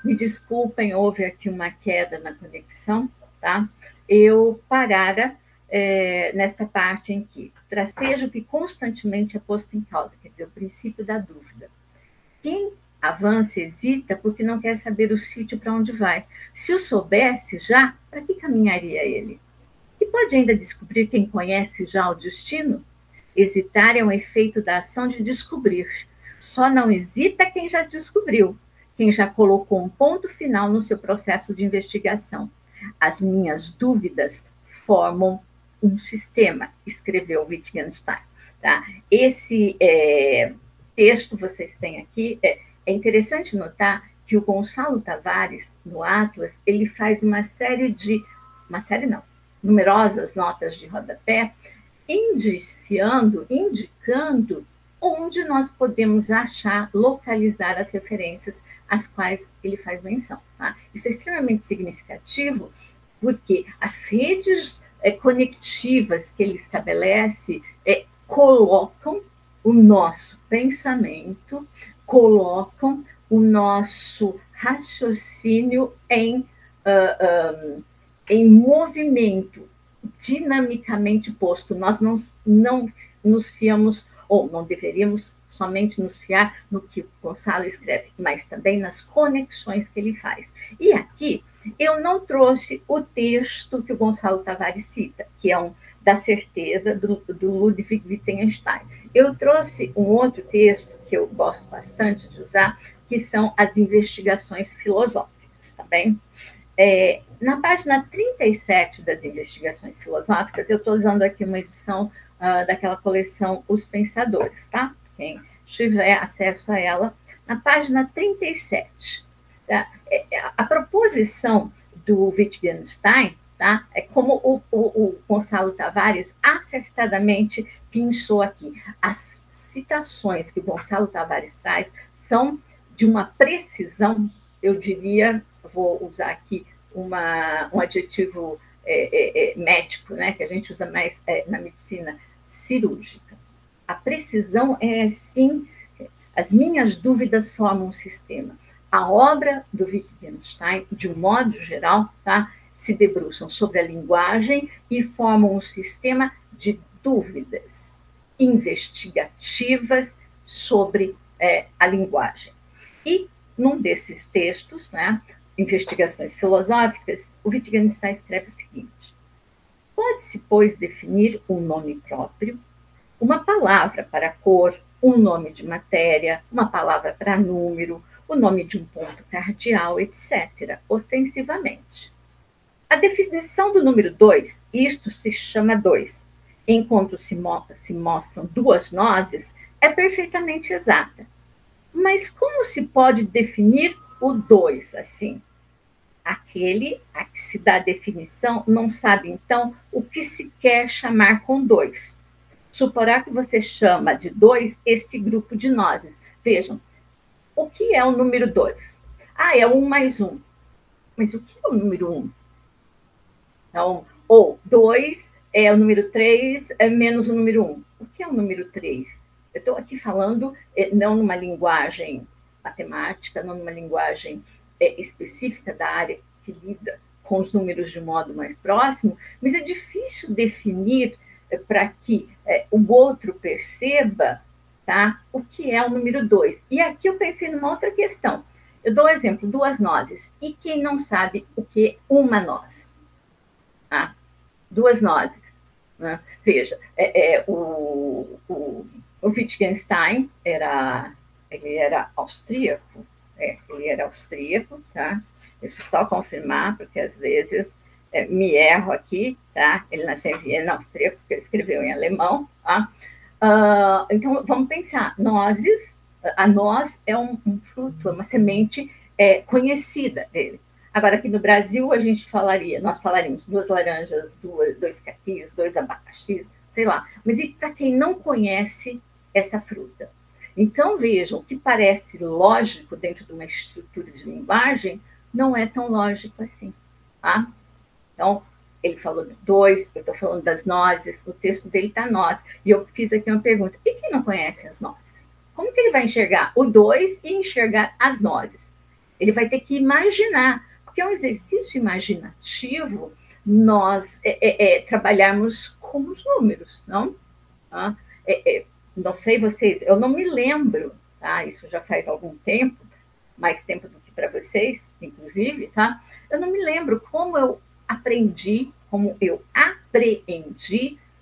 Me desculpem, houve aqui uma queda na conexão, tá? Eu parara nesta parte em que tracejo que constantemente é posto em causa, quer dizer, o princípio da dúvida. Quem avança hesita porque não quer saber o sítio para onde vai. Se o soubesse já, para que caminharia ele? E pode ainda descobrir quem conhece já o destino? Hesitar é um efeito da ação de descobrir. Só não hesita quem já descobriu, quem já colocou um ponto final no seu processo de investigação. As minhas dúvidas formam um sistema, escreveu Wittgenstein. Tá? Esse texto vocês têm aqui, é interessante notar que o Gonçalo Tavares, no Atlas, ele faz uma série não, numerosas notas de rodapé, indicando onde nós podemos achar, localizar as referências às quais ele faz menção. Tá? Isso é extremamente significativo, porque as redes conectivas que ele estabelece colocam o nosso pensamento, colocam o nosso raciocínio em movimento, dinamicamente posto. Nós não nos fiamos, ou não deveríamos somente nos fiar no que o Gonçalo escreve, mas também nas conexões que ele faz. E aqui eu não trouxe o texto que o Gonçalo Tavares cita, que é da certeza do Ludwig Wittgenstein. Eu trouxe um outro texto que eu gosto bastante de usar, que são as investigações filosóficas, tá bem? Na página 37 das investigações filosóficas, eu estou usando aqui uma edição daquela coleção Os Pensadores, tá? Quem tiver acesso a ela, na página 37. Tá? A proposição do Wittgenstein, tá? É como o Gonçalo Tavares acertadamente pensou aqui. As citações que o Gonçalo Tavares traz são de uma precisão, eu diria, vou usar aqui um adjetivo médico, né, que a gente usa mais na medicina cirúrgica. A precisão é assim, as minhas dúvidas formam um sistema. A obra do Wittgenstein, de um modo geral, tá, se debruçam sobre a linguagem e formam um sistema de dúvidas investigativas sobre a linguagem. E num desses textos, né, Investigações Filosóficas, o Wittgenstein escreve o seguinte: pode-se, pois, definir um nome próprio, uma palavra para cor, um nome de matéria, uma palavra para número, o nome de um ponto cardial, etc., ostensivamente. A definição do número 2, isto se chama 2, enquanto se mostram duas nozes, é perfeitamente exata. Mas como se pode definir o 2 assim? Aquele a que se dá definição não sabe, então, o que se quer chamar com 2. Suporá que você chama de 2 este grupo de nozes. Vejam, o que é o número 2? É 1 mais 1. Mas o que é o número 1? Então, ou 2 é o número 3 menos o número 1. O que é o número 3? Eu estou aqui falando não numa linguagem matemática, não numa linguagem específica da área que lida com os números de modo mais próximo, mas é difícil definir para que o outro perceba, tá, o que é o número 2. E aqui eu pensei numa outra questão. Eu dou um exemplo, duas nozes. E quem não sabe o que é uma noz? Tá? Duas nozes. Né? Veja, o Wittgenstein ele era austríaco, tá? Deixa eu só confirmar, porque às vezes me erro aqui, tá? Ele nasceu em Viena, austríaco, porque ele escreveu em alemão, tá? Então, vamos pensar, nozes, a noz é um fruto, é uma semente conhecida dele. Agora, aqui no Brasil, nós falaríamos duas laranjas, dois capis, dois abacaxis, sei lá. Mas e para quem não conhece essa fruta? Então, vejam, o que parece lógico dentro de uma estrutura de linguagem não é tão lógico assim. Tá? Então, ele falou de 2, eu estou falando das nozes, o texto dele está nós. E eu fiz aqui uma pergunta: e quem não conhece as nozes? Como que ele vai enxergar o 2 e enxergar as nozes? Ele vai ter que imaginar, porque é um exercício imaginativo nós trabalharmos com os números, não? Tá? Não sei vocês, eu não me lembro, tá? Isso já faz algum tempo, mais tempo do que para vocês, inclusive, tá? Eu não me lembro como eu aprendi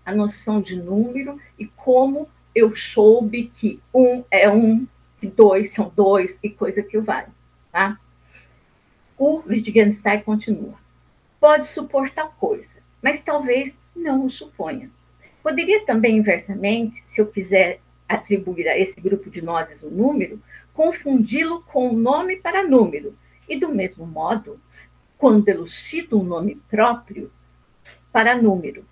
a noção de número e como eu soube que um é um, que dois são dois e coisa que o vale, tá? O Wittgenstein continua. Pode supor tal coisa, mas talvez não o suponha. Poderia também, inversamente, se eu quiser atribuir a esse grupo de nozes um número, confundi-lo com um nome para número. E, do mesmo modo, quando elucido um nome próprio para número,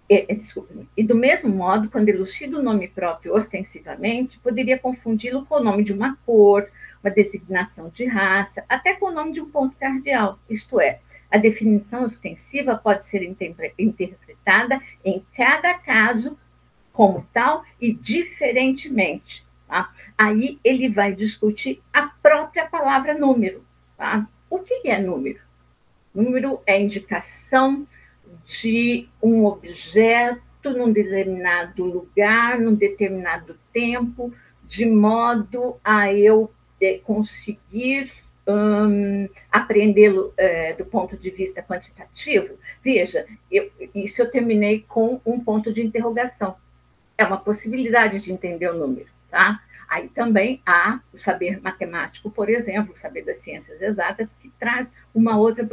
desculpe-me, e do mesmo modo, quando elucido um nome próprio ostensivamente, poderia confundi-lo com o nome de uma cor, uma designação de raça, até com o nome de um ponto cardeal, isto é, a definição ostensiva pode ser interpretada em cada caso como tal e diferentemente. Tá? Aí ele vai discutir a própria palavra número. Tá? O que é número? Número é indicação de um objeto num determinado lugar, num determinado tempo, de modo a eu conseguir aprendê-lo do ponto de vista quantitativo. Veja, isso eu terminei com um ponto de interrogação. É uma possibilidade de entender o número, tá? Aí também há o saber matemático, por exemplo, o saber das ciências exatas, que traz uma outra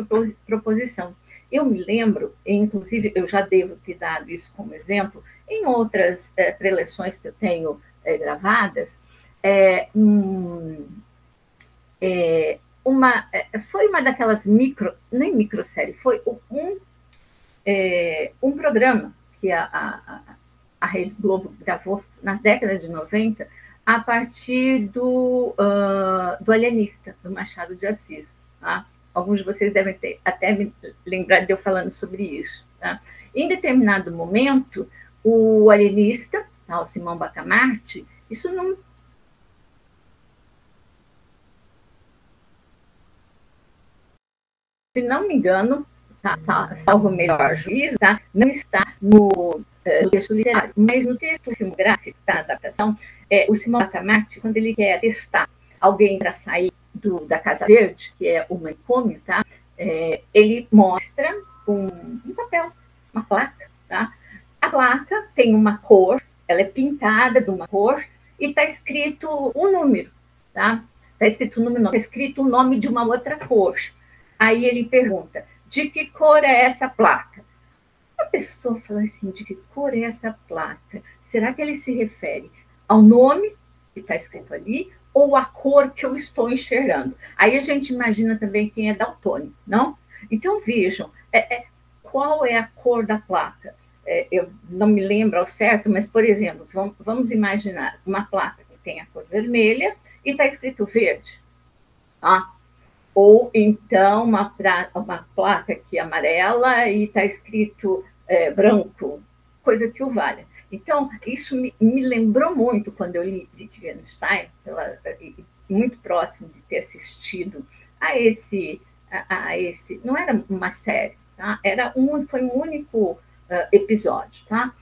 proposição. Eu me lembro, inclusive eu já devo ter dado isso como exemplo, em outras preleções que eu tenho gravadas, foi uma daquelas nem microsérie, foi um programa que a Rede Globo gravou na década de 90, a partir do Alienista, do Machado de Assis. Tá? Alguns de vocês devem ter até me lembrado de eu falando sobre isso. Tá? Em determinado momento, o alienista, tá, o Simão Bacamarte, isso não... Se não me engano, tá, salvo o melhor juízo, tá, não está no texto literário, mas no texto filmográfico da adaptação, o Simão Bacamarte, quando ele quer testar alguém para sair da Casa Verde, que é o manicômio, tá, ele mostra um papel, uma placa. Tá? A placa tem uma cor, ela é pintada de uma cor e está escrito um número. Tá? Está escrito um número, não, está escrito o nome de uma outra cor. Aí ele pergunta, de que cor é essa placa? A pessoa fala assim, de que cor é essa placa? Será que ele se refere ao nome que está escrito ali ou à cor que eu estou enxergando? Aí a gente imagina também quem é daltônico, não? Então vejam, qual é a cor da placa? Eu não me lembro ao certo, mas, por exemplo, vamos imaginar uma placa que tem a cor vermelha e está escrito verde. Tá? Ou então uma placa que é amarela e está escrito branco, coisa que o valha. Então, isso me lembrou muito quando eu li Wittgenstein, muito próximo de ter assistido a esse não era uma série, tá? Foi um único episódio. Tá?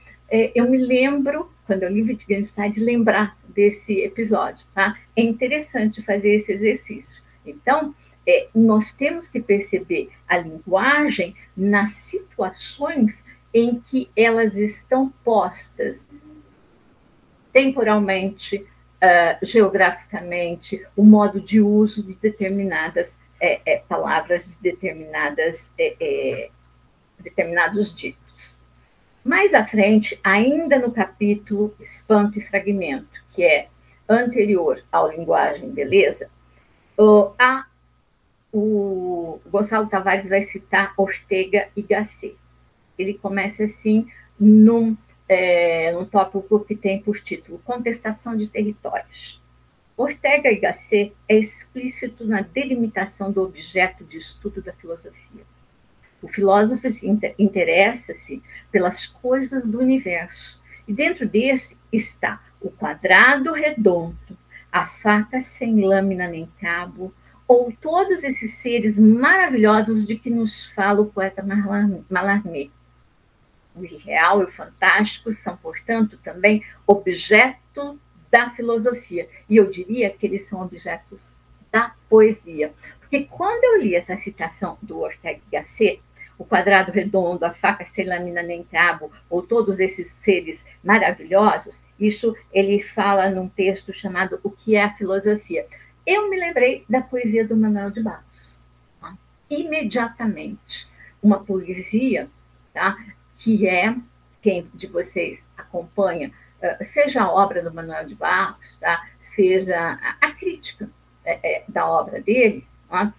Eu me lembro, quando eu li Wittgenstein, de lembrar desse episódio. Tá? É interessante fazer esse exercício. Então, nós temos que perceber a linguagem nas situações em que elas estão postas temporalmente, geograficamente, o modo de uso de determinadas palavras, de determinados ditos. Mais à frente, ainda no capítulo Espanto e Fragmento, que é anterior ao Linguagem Beleza, o Gonçalo Tavares vai citar Ortega y Gasset. Ele começa assim num tópico que tem por título Contestação de Territórios. Ortega y Gasset é explícito na delimitação do objeto de estudo da filosofia. O filósofo interessa-se pelas coisas do universo, e dentro desse está o quadrado redondo, a faca sem lâmina nem cabo, ou todos esses seres maravilhosos de que nos fala o poeta Mallarmé. O irreal e o fantástico são, portanto, também objeto da filosofia. E eu diria que eles são objetos da poesia. Porque quando eu li essa citação do Ortega y Gasset, o quadrado redondo, a faca sem lâmina nem cabo, ou todos esses seres maravilhosos, isso ele fala num texto chamado O que é a Filosofia. Eu me lembrei da poesia do Manuel de Barros. Tá? Imediatamente. Uma poesia, tá? Que é, quem de vocês acompanha, seja a obra do Manuel de Barros, tá? Seja a crítica da obra dele, tá?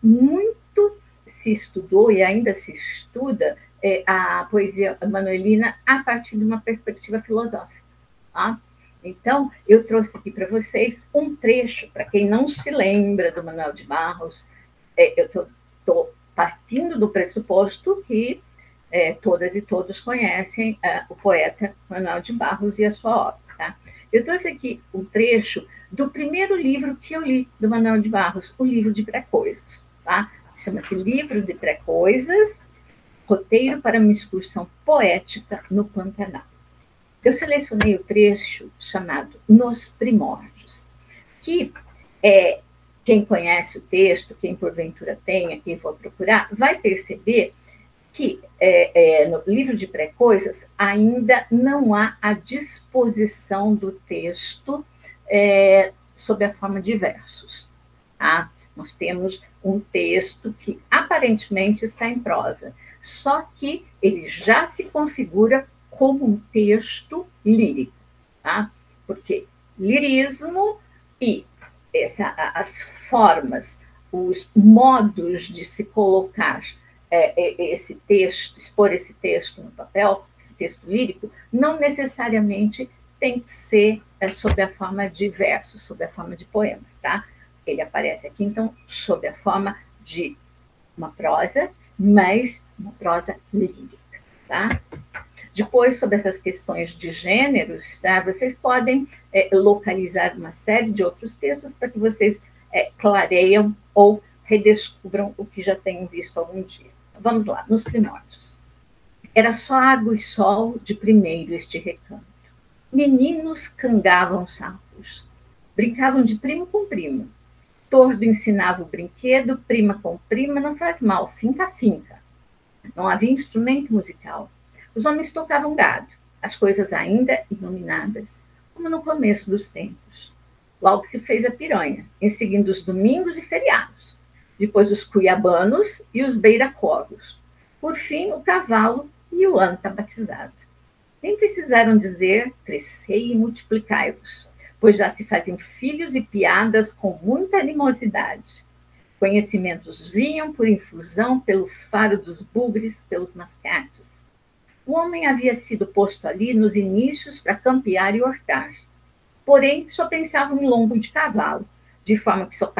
Muito se estudou e ainda se estuda a poesia manuelina a partir de uma perspectiva filosófica. Tá? Então, eu trouxe aqui para vocês um trecho, para quem não se lembra do Manuel de Barros, eu estou partindo do pressuposto que todas e todos conhecem o poeta Manuel de Barros e a sua obra. Tá? Eu trouxe aqui um trecho do primeiro livro que eu li do Manuel de Barros, o livro de pré-coisas. Tá? Chama-se Livro de Pré-Coisas, Roteiro para uma Excursão Poética no Pantanal. Eu selecionei o trecho chamado Nos Primórdios, que quem conhece o texto, quem porventura tenha e for procurar, vai perceber que no livro de pré-coisas ainda não há a disposição do texto sob a forma de versos. Tá? Nós temos um texto que aparentemente está em prosa, só que ele já se configura como um texto lírico, tá? Porque lirismo e as formas, os modos de se colocar esse texto, expor esse texto no papel, esse texto lírico, não necessariamente tem que ser sob a forma de versos, sob a forma de poemas, tá? Ele aparece aqui, então, sob a forma de uma prosa, mas uma prosa lírica, tá? Depois, sobre essas questões de gêneros, tá? Vocês podem localizar uma série de outros textos para que vocês clareiam ou redescubram o que já tenham visto algum dia. Vamos lá, nos primórdios. Era só água e sol de primeiro este recanto. Meninos cangavam sapos, brincavam de primo com primo. Tordo ensinava o brinquedo, prima com prima, não faz mal, finca, finca. Não havia instrumento musical. Os homens tocavam gado, as coisas ainda iluminadas, como no começo dos tempos. Logo se fez a piranha, em seguida os domingos e feriados. Depois os cuiabanos e os beiracoros. Por fim, o cavalo e o anta batizado. Nem precisaram dizer, crescei e multiplicai-vos, pois já se fazem filhos e piadas com muita animosidade. Conhecimentos vinham por infusão pelo faro dos bugres, pelos mascates. O homem havia sido posto ali nos inícios para campear e hortar. Porém, só pensavam em lombo de cavalo, de forma que só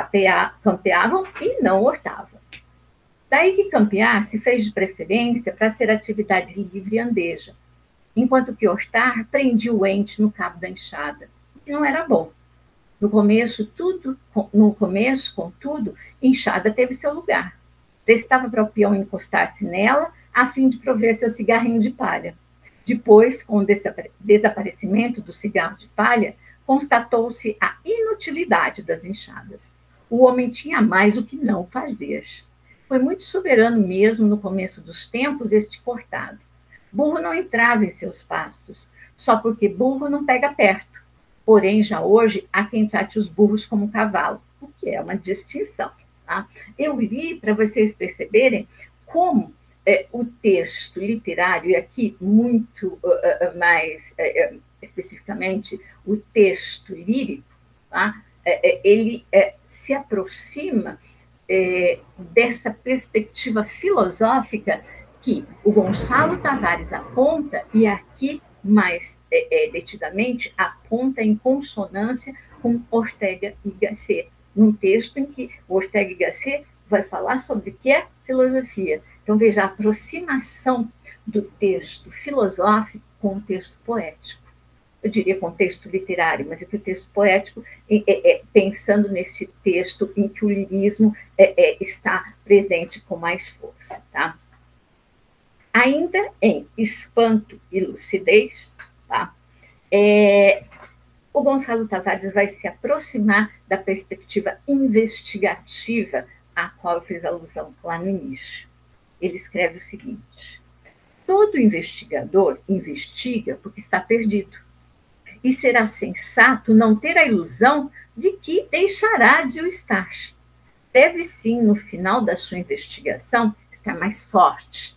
campeavam e não hortavam. Daí que campear se fez de preferência para ser atividade livre e andeja, enquanto que hortar prendia o ente no cabo da enxada, o que não era bom. No começo, contudo, enxada teve seu lugar. Prestava para o peão encostar-se nela, a fim de prover seu cigarrinho de palha. Depois, com o desaparecimento do cigarro de palha, constatou-se a inutilidade das enxadas. O homem tinha mais o que não fazer. Foi muito soberano mesmo no começo dos tempos este cortado. Burro não entrava em seus pastos, só porque burro não pega perto. Porém, já hoje, há quem trate os burros como cavalo, o que é uma distinção. Tá? Eu li para vocês perceberem como o texto literário, e aqui muito mais especificamente o texto lírico, tá? Ele se aproxima dessa perspectiva filosófica que o Gonçalo Tavares aponta, e aqui mais detidamente aponta em consonância com Ortega y Gasset, num texto em que Ortega y Gasset vai falar sobre o que é filosofia. Então, veja a aproximação do texto filosófico com o texto poético. eu diria contexto literário, mas é que o texto poético, pensando nesse texto em que o lirismo está presente com mais força. Tá? Ainda em Espanto e Lucidez, tá? O Gonçalo Tavares vai se aproximar da perspectiva investigativa à qual eu fiz alusão lá no início. Ele escreve o seguinte: todo investigador investiga porque está perdido, e será sensato não ter a ilusão de que deixará de o estar. Deve sim, no final da sua investigação, estar mais forte.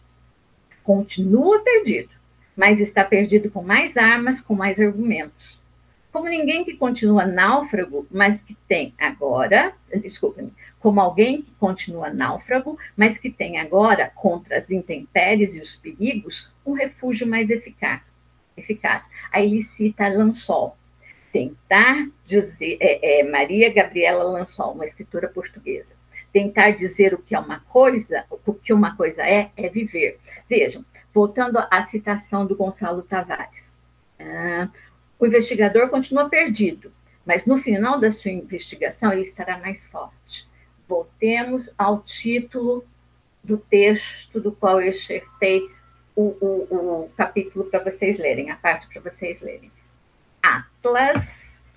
Continua perdido, mas está perdido com mais armas, com mais argumentos. Como ninguém que continua náufrago, mas que tem agora, desculpa-me, como alguém que continua náufrago, mas que tem agora, contra as intempéries e os perigos, um refúgio mais eficaz. Aí ele cita Lansol. Tentar dizer, Maria Gabriela Lansol, uma escritora portuguesa. Tentar dizer o que uma coisa é viver. Vejam, voltando à citação do Gonçalo Tavares. O investigador continua perdido, mas no final da sua investigação ele estará mais forte. Voltemos ao título do texto do qual eu enxertei o capítulo para vocês lerem, a parte para vocês lerem. Atlas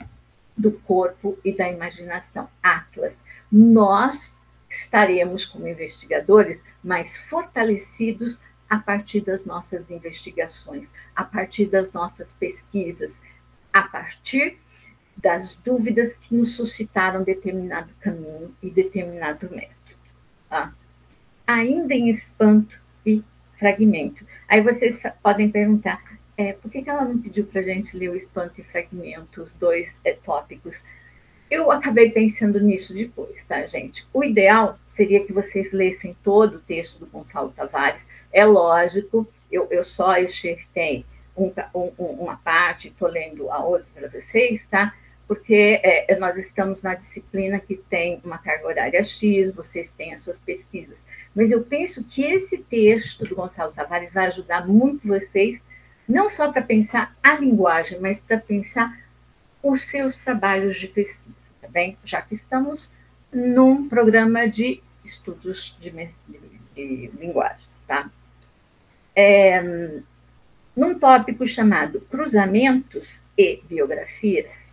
do corpo e da imaginação. Atlas. Nós estaremos, como investigadores, mais fortalecidos a partir das nossas investigações, a partir das nossas pesquisas, a partir das dúvidas que nos suscitaram determinado caminho e determinado método. Tá? Ainda em Espanto e Fragmento. Aí vocês podem perguntar, por que ela não pediu para a gente ler o Espanto e Fragmento, os dois tópicos? Eu acabei pensando nisso depois, tá, gente? O ideal seria que vocês lessem todo o texto do Gonçalo Tavares. É lógico, eu só enxertei uma parte, estou lendo a outra para vocês, tá? Porque nós estamos na disciplina que tem uma carga horária X, vocês têm as suas pesquisas. Mas eu penso que esse texto do Gonçalo Tavares vai ajudar muito vocês, não só para pensar a linguagem, mas para pensar os seus trabalhos de pesquisa, tá bem? Já que estamos num programa de estudos de linguagens, tá? Num tópico chamado Cruzamentos e Biografias,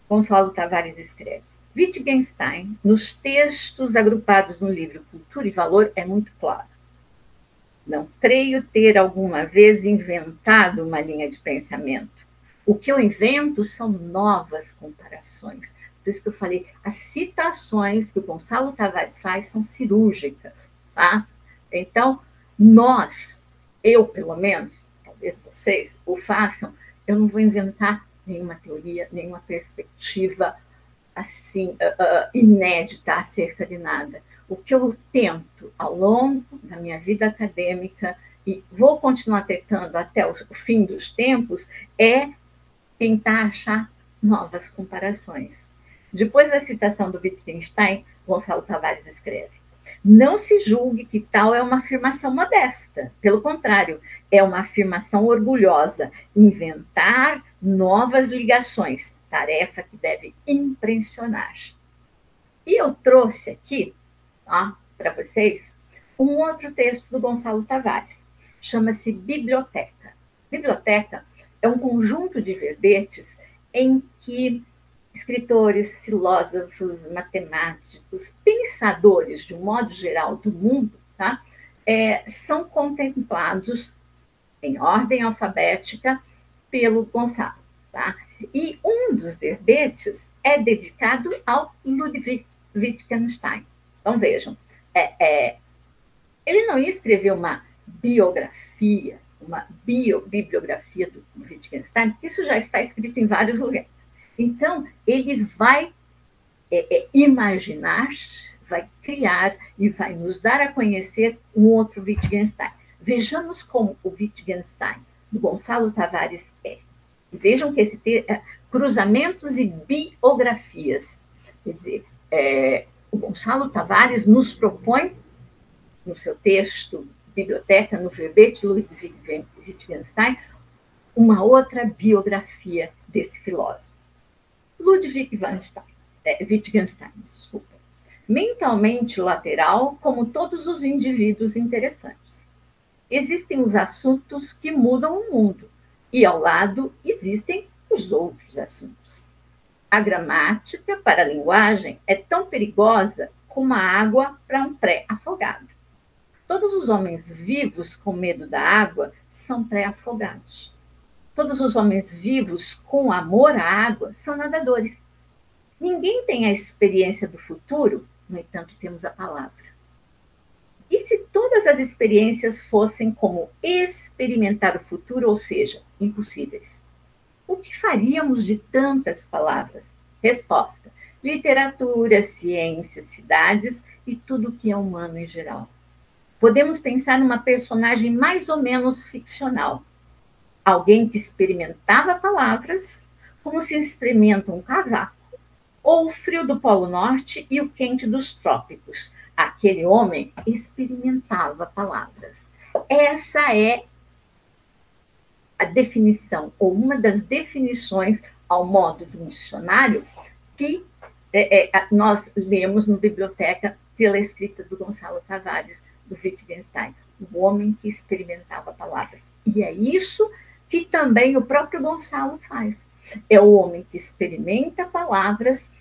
Gonçalo Tavares escreve: Wittgenstein, nos textos agrupados no livro Cultura e Valor, é muito claro. Não creio ter alguma vez inventado uma linha de pensamento. O que eu invento são novas comparações. Por isso que eu falei, as citações que o Gonçalo Tavares faz são cirúrgicas, tá? Então, eu pelo menos, talvez vocês o façam, eu não vou inventar nenhuma teoria, nenhuma perspectiva assim inédita acerca de nada. O que eu tento ao longo da minha vida acadêmica, e vou continuar tentando até o fim dos tempos, é tentar achar novas comparações. Depois da citação do Wittgenstein, Gonçalo Tavares escreve: não se julgue que tal é uma afirmação modesta. Pelo contrário, é uma afirmação orgulhosa. Inventar novas ligações, tarefa que deve impressionar. E eu trouxe aqui, para vocês, um outro texto do Gonçalo Tavares. Chama-se Biblioteca. Biblioteca é um conjunto de verbetes em que escritores, filósofos, matemáticos, pensadores, de um modo geral, do mundo, tá? São contemplados em ordem alfabética pelo Gonçalo. Tá? E um dos verbetes é dedicado ao Ludwig Wittgenstein. Então, vejam, ele não ia escrever uma biografia, uma bibliografia do Wittgenstein, porque isso já está escrito em vários lugares. Então, ele vai imaginar, vai criar e vai nos dar a conhecer um outro Wittgenstein. Vejamos como o Wittgenstein do Gonçalo Tavares é. Vejam que esse cruzamentos e biografias. Quer dizer, o Gonçalo Tavares nos propõe, no seu texto Biblioteca, no verbete Ludwig Wittgenstein, uma outra biografia desse filósofo. Wittgenstein, desculpa. Mentalmente lateral, como todos os indivíduos interessantes. Existem os assuntos que mudam o mundo, e ao lado existem os outros assuntos. A gramática para a linguagem é tão perigosa como a água para um pré-afogado. Todos os homens vivos com medo da água são pré-afogados. Todos os homens vivos com amor à água são nadadores. Ninguém tem a experiência do futuro, no entanto, temos a palavra. E se todas as experiências fossem como experimentar o futuro, ou seja, impossíveis? O que faríamos de tantas palavras? Resposta: literatura, ciência, cidades e tudo que é humano em geral. Podemos pensar numa personagem mais ou menos ficcional. Alguém que experimentava palavras, como se experimenta um casaco, ou o frio do Polo Norte e o quente dos trópicos. Aquele homem experimentava palavras. Essa é a definição, ou uma das definições, ao modo de um dicionário, que nós lemos no Biblioteca pela escrita do Gonçalo Tavares, do Wittgenstein, o homem que experimentava palavras. E é isso que também o próprio Gonçalo faz. É o homem que experimenta palavras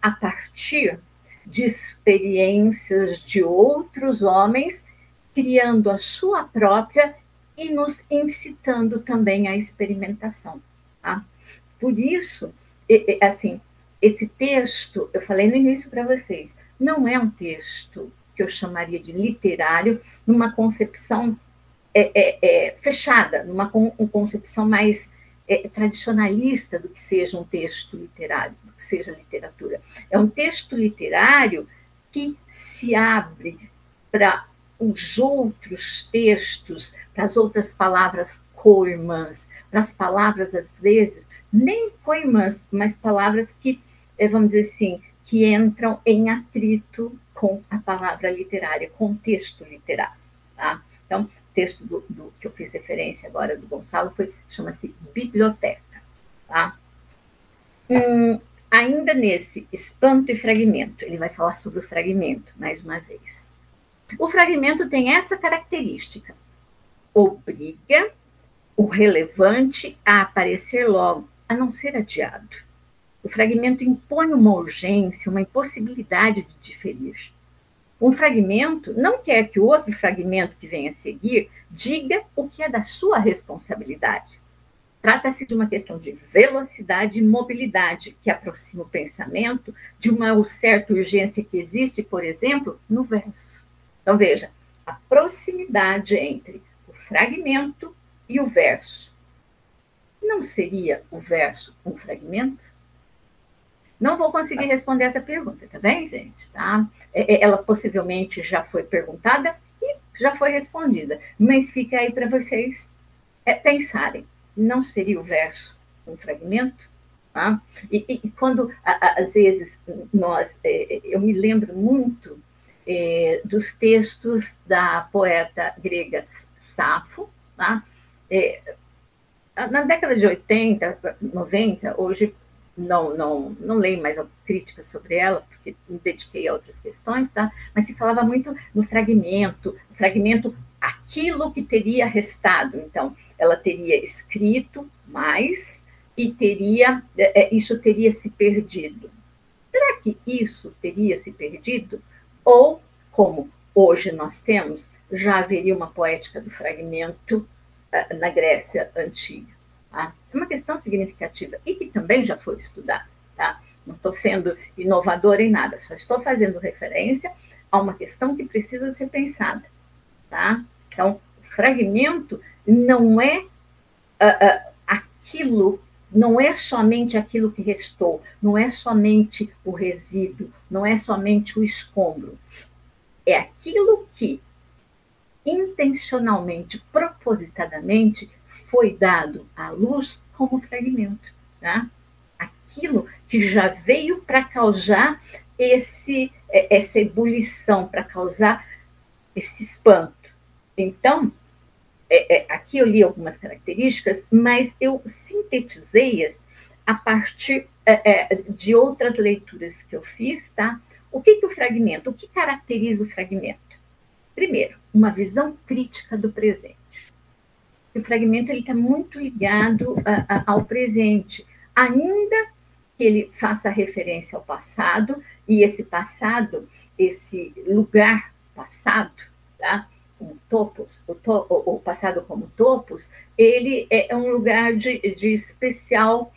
a partir de experiências de outros homens, criando a sua própria e nos incitando também à experimentação. Tá? Por isso, assim, esse texto, eu falei no início para vocês, não é um texto que eu chamaria de literário, numa concepção fechada, numa concepção mais tradicionalista do que seja um texto literário, do que seja literatura. É um texto literário que se abre para os outros textos, para as outras palavras coimãs, para as palavras, às vezes, nem coimãs, mas palavras que, vamos dizer assim, que entram em atrito com a palavra literária, com o texto literário. Tá? Então, o texto do que eu fiz referência agora do Gonçalo chama-se Biblioteca. Tá? Ainda nesse espanto e fragmento, ele vai falar sobre o fragmento, mais uma vez. O fragmento tem essa característica: obriga o relevante a aparecer logo, a não ser adiado. O fragmento impõe uma urgência, uma impossibilidade de diferir. Um fragmento não quer que o outro fragmento que venha a seguir diga o que é da sua responsabilidade. Trata-se de uma questão de velocidade e mobilidade que aproxima o pensamento de uma certa urgência que existe, por exemplo, no verso. Então, veja, a proximidade entre o fragmento e o verso. Não seria o verso um fragmento? Não vou conseguir responder essa pergunta, tá bem, gente? Tá? Ela possivelmente já foi perguntada e já foi respondida, mas fica aí para vocês pensarem. Não seria o verso um fragmento? Tá? E quando, às vezes, eu me lembro muito dos textos da poeta grega Safo, tá? Na década de 80, 90, hoje não leio mais críticas sobre ela, porque me dediquei a outras questões, tá? Mas se falava muito no fragmento, aquilo que teria restado. Então, ela teria escrito mais e isso teria se perdido. Será que isso teria se perdido? Ou, como hoje nós temos, já haveria uma poética do fragmento na Grécia Antiga? Tá? É uma questão significativa e que também já foi estudada. Tá? Não estou sendo inovadora em nada, só estou fazendo referência a uma questão que precisa ser pensada. Tá? Então, o fragmento não é aquilo, não é somente aquilo que restou, não é somente o resíduo, não é somente o escombro. É aquilo que intencionalmente, propositadamente, foi dado à luz como fragmento. Tá? Aquilo que já veio para causar essa ebulição, para causar esse espanto. Então, aqui eu li algumas características, mas eu sintetizei-as a partir de outras leituras que eu fiz, tá? O que o fragmento, o que caracteriza o fragmento? Primeiro, uma visão crítica do presente. O fragmento está muito ligado ao presente, ainda que ele faça referência ao passado, e esse passado, esse lugar passado, tá? Como topos, o passado como topos, ele é um lugar de especial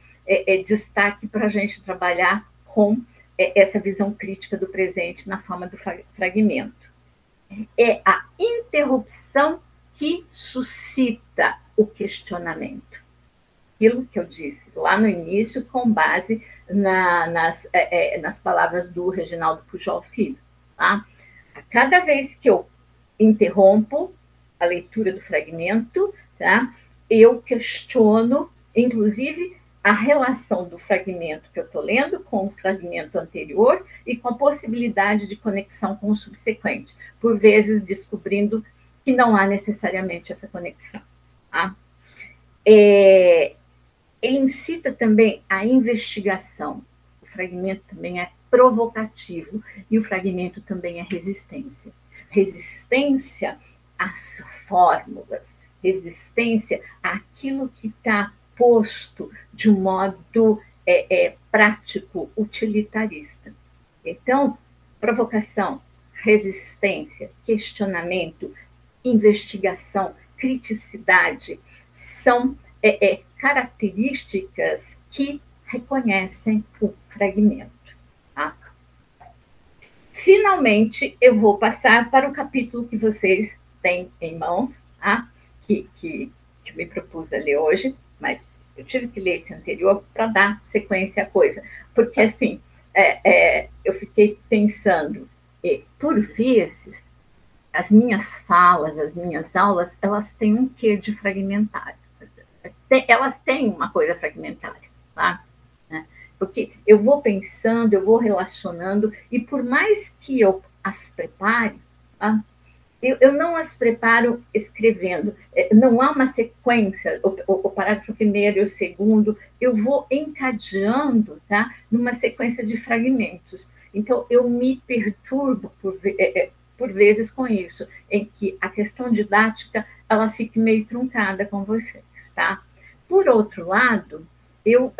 destaque para a gente trabalhar com essa visão crítica do presente na forma do fragmento. É a interrupção que suscita o questionamento. Aquilo que eu disse lá no início, com base nas palavras do Reginaldo Pujol Filho. Tá? A cada vez que eu interrompo a leitura do fragmento, tá? Eu questiono, inclusive, a relação do fragmento que eu estou lendo com o fragmento anterior e com a possibilidade de conexão com o subsequente, por vezes descobrindo que não há necessariamente essa conexão. Tá? Ele incita também a investigação. O fragmento também é provocativo e o fragmento também é resistência. Resistência às fórmulas, resistência àquilo que está posto de um modo prático, utilitarista. Então, provocação, resistência, questionamento, investigação, criticidade são características que reconhecem o fragmento. Tá? Finalmente, eu vou passar para o capítulo que vocês têm em mãos, tá? que me propus a ler hoje, mas eu tive que ler esse anterior para dar sequência à coisa, porque assim, eu fiquei pensando, por vezes, as minhas falas, as minhas aulas, elas têm um quê de fragmentário. Elas têm uma coisa fragmentária, tá? Porque eu vou pensando, eu vou relacionando, e por mais que eu as prepare, tá? Eu não as preparo escrevendo, não há uma sequência, o parágrafo primeiro e o segundo, eu vou encadeando, tá? Numa sequência de fragmentos. Então, eu me perturbo por vezes com isso, em que a questão didática ela fique meio truncada com vocês, tá? Por outro lado, eu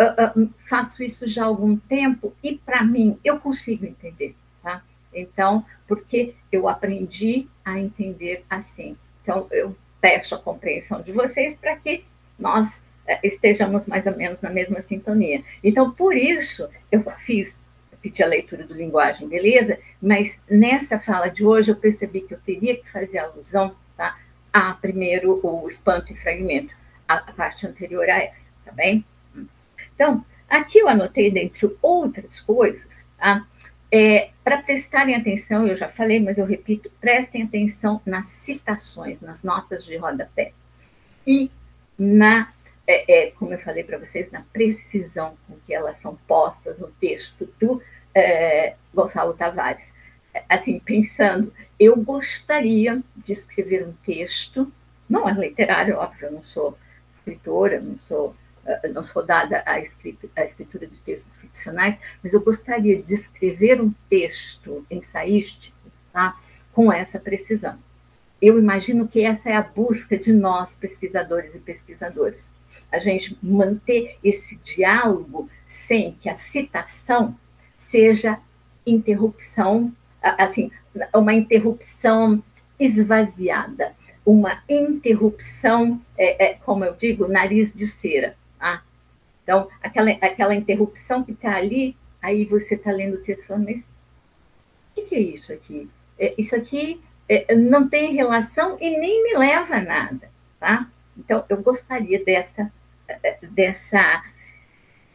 faço isso já há algum tempo e, para mim, eu consigo entender, tá? Então, porque eu aprendi a entender assim. Então, eu peço a compreensão de vocês para que nós estejamos mais ou menos na mesma sintonia. Então, por isso, eu pedi a leitura do Linguagem, beleza? Mas nessa fala de hoje, eu percebi que eu teria que fazer alusão, tá? A primeiro o espanto e fragmento, a parte anterior a essa, tá bem? Então, aqui eu anotei, dentre outras coisas, tá? Para prestarem atenção, eu já falei, mas eu repito, prestem atenção nas citações, nas notas de rodapé. E como eu falei para vocês, na precisão com que elas são postas no texto do Gonçalo Tavares. Assim, pensando, eu gostaria de escrever um texto, não é literário, óbvio, eu não sou escritora, não sou dada à escritura de textos ficcionais, mas eu gostaria de escrever um texto ensaístico, tá? Com essa precisão. Eu imagino que essa é a busca de nós, pesquisadores e pesquisadoras. A gente manter esse diálogo sem que a citação seja interrupção, assim, uma interrupção esvaziada, uma interrupção, como eu digo, nariz de cera. Tá? Então, aquela interrupção que está ali, aí você está lendo o texto falando, mas o que é isso aqui? Isso aqui não tem relação e nem me leva a nada. Tá? Então, eu gostaria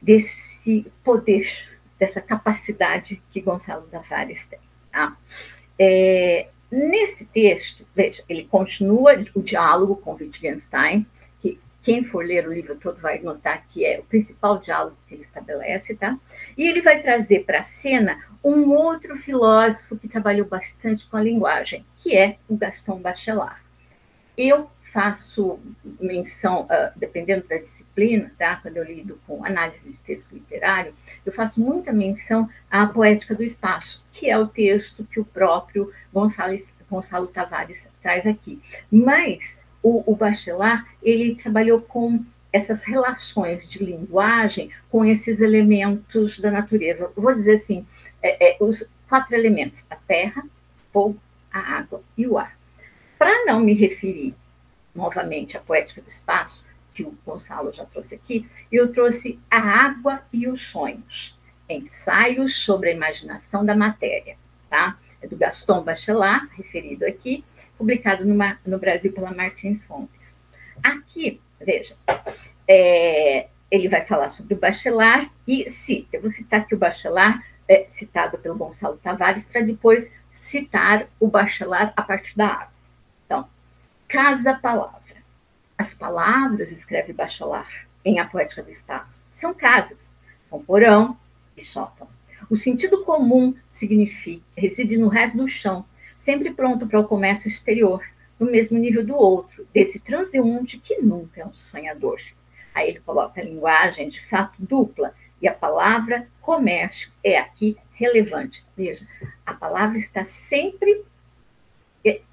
desse poder, dessa capacidade que Gonçalo Tavares tem. Tá? Nesse texto, veja, ele continua o diálogo com Wittgenstein, que quem for ler o livro todo vai notar que é o principal diálogo que ele estabelece, tá? E ele vai trazer para a cena um outro filósofo que trabalhou bastante com a linguagem, que é o Gaston Bachelard. Eu faço menção, dependendo da disciplina, tá? Quando eu lido com análise de texto literário, eu faço muita menção à Poética do Espaço, que é o texto que o próprio Gonçalo Tavares traz aqui. Mas o Bachelard, ele trabalhou com essas relações de linguagem com esses elementos da natureza. Eu vou dizer assim, os 4 elementos: a terra, o fogo, a água e o ar. Para não me referir novamente à Poética do Espaço, que o Gonçalo já trouxe aqui, eu trouxe A Água e os Sonhos, ensaios sobre a imaginação da matéria, tá? É do Gaston Bachelard, referido aqui, publicado no Brasil pela Martins Fontes. Aqui, veja, ele vai falar sobre o Bachelard e cita, eu vou citar aqui o Bachelard, citado pelo Gonçalo Tavares, para depois citar o Bachelard a partir da água. Então, casa-palavra. As palavras, escreve Bachelard em A Poética do Espaço, são casas, com porão e sótão. O sentido comum reside no resto do chão, sempre pronto para o comércio exterior, no mesmo nível do outro, desse transeunte que nunca é um sonhador. Aí ele coloca a linguagem de fato dupla, e a palavra comércio é aqui relevante. Veja, a palavra está sempre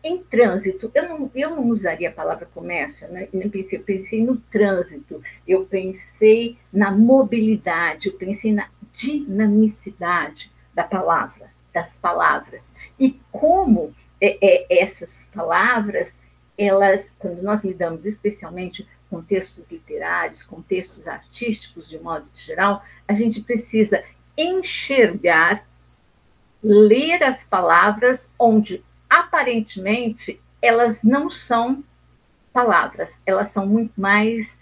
em trânsito. Eu não usaria a palavra comércio, né? Eu pensei no trânsito, eu pensei na mobilidade, eu pensei na dinamicidade da palavra, das palavras. E como essas palavras, elas, quando nós lidamos especialmente com textos literários, com textos artísticos, de modo geral, a gente precisa enxergar, ler as palavras onde, aparentemente, elas não são palavras, elas são muito mais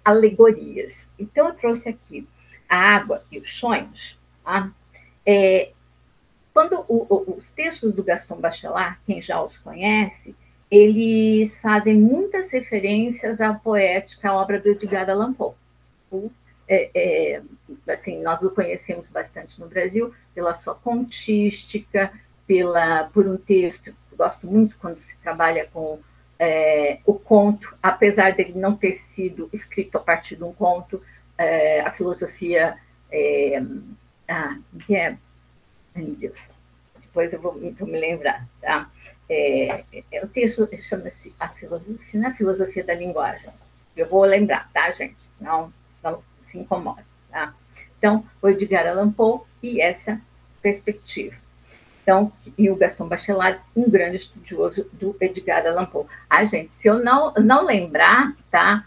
alegorias. Então, eu trouxe aqui A Água e os Sonhos. Tá? Quando os textos do Gaston Bachelard, quem já os conhece, eles fazem muitas referências à poética, à obra do Edgar Allan Poe. Assim, nós o conhecemos bastante no Brasil pela sua contística, por um texto, eu gosto muito quando se trabalha com o conto, apesar dele não ter sido escrito a partir de um conto, a filosofia... Ai, meu Deus, depois eu vou me lembrar, tá? O texto chama-se A Filosofia da Linguagem. Eu vou lembrar, tá, gente? Não se incomoda, tá? Então, o Edgar Allan Poe e essa perspectiva. Então, e o Gaston Bachelard, um grande estudioso do Edgar Allan Poe. Gente, se eu não lembrar, tá?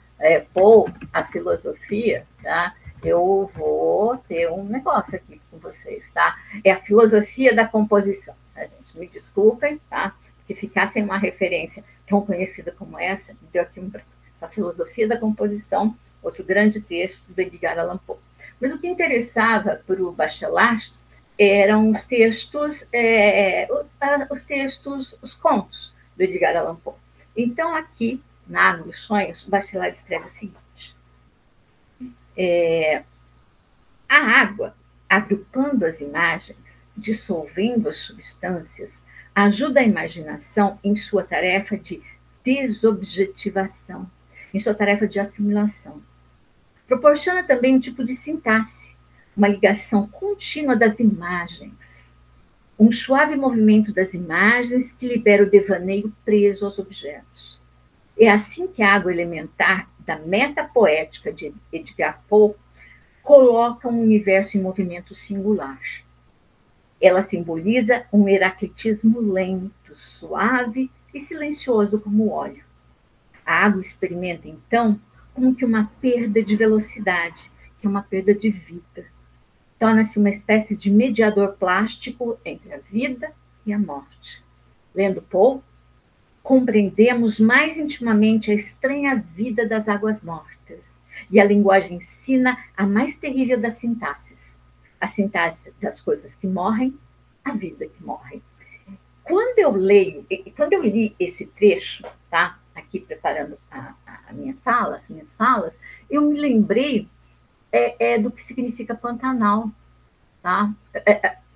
Poe, a filosofia, tá? Eu vou ter um negócio aqui com vocês, tá? É a filosofia da composição, tá, gente? Me desculpem, tá? Que ficasse uma referência tão conhecida como essa, me deu aqui a filosofia da composição, outro grande texto do Edgar Allan Poe. Mas o que interessava para o Bachelard eram os textos, os contos do Edgar Allan Poe. Então, aqui, na Água dos Sonhos, o Bachelard escreve o seguinte: a água, agrupando as imagens, dissolvendo as substâncias, ajuda a imaginação em sua tarefa de desobjetivação, em sua tarefa de assimilação. Proporciona também um tipo de sintaxe, uma ligação contínua das imagens, um suave movimento das imagens que libera o devaneio preso aos objetos. É assim que a água elementar da metapoética de Edgar Poe coloca um universo em movimento singular. Ela simboliza um heraclitismo lento, suave e silencioso como o óleo. A água experimenta, então, como que uma perda de velocidade, que é uma perda de vida. Torna-se uma espécie de mediador plástico entre a vida e a morte. Lendo Poe, compreendemos mais intimamente a estranha vida das águas mortas, e a linguagem ensina a mais terrível das sintaxes, a sintaxe das coisas que morrem, a vida que morre. Quando eu li esse trecho, tá, aqui preparando a minha fala, as minhas falas, eu me lembrei do que significa Pantanal, tá?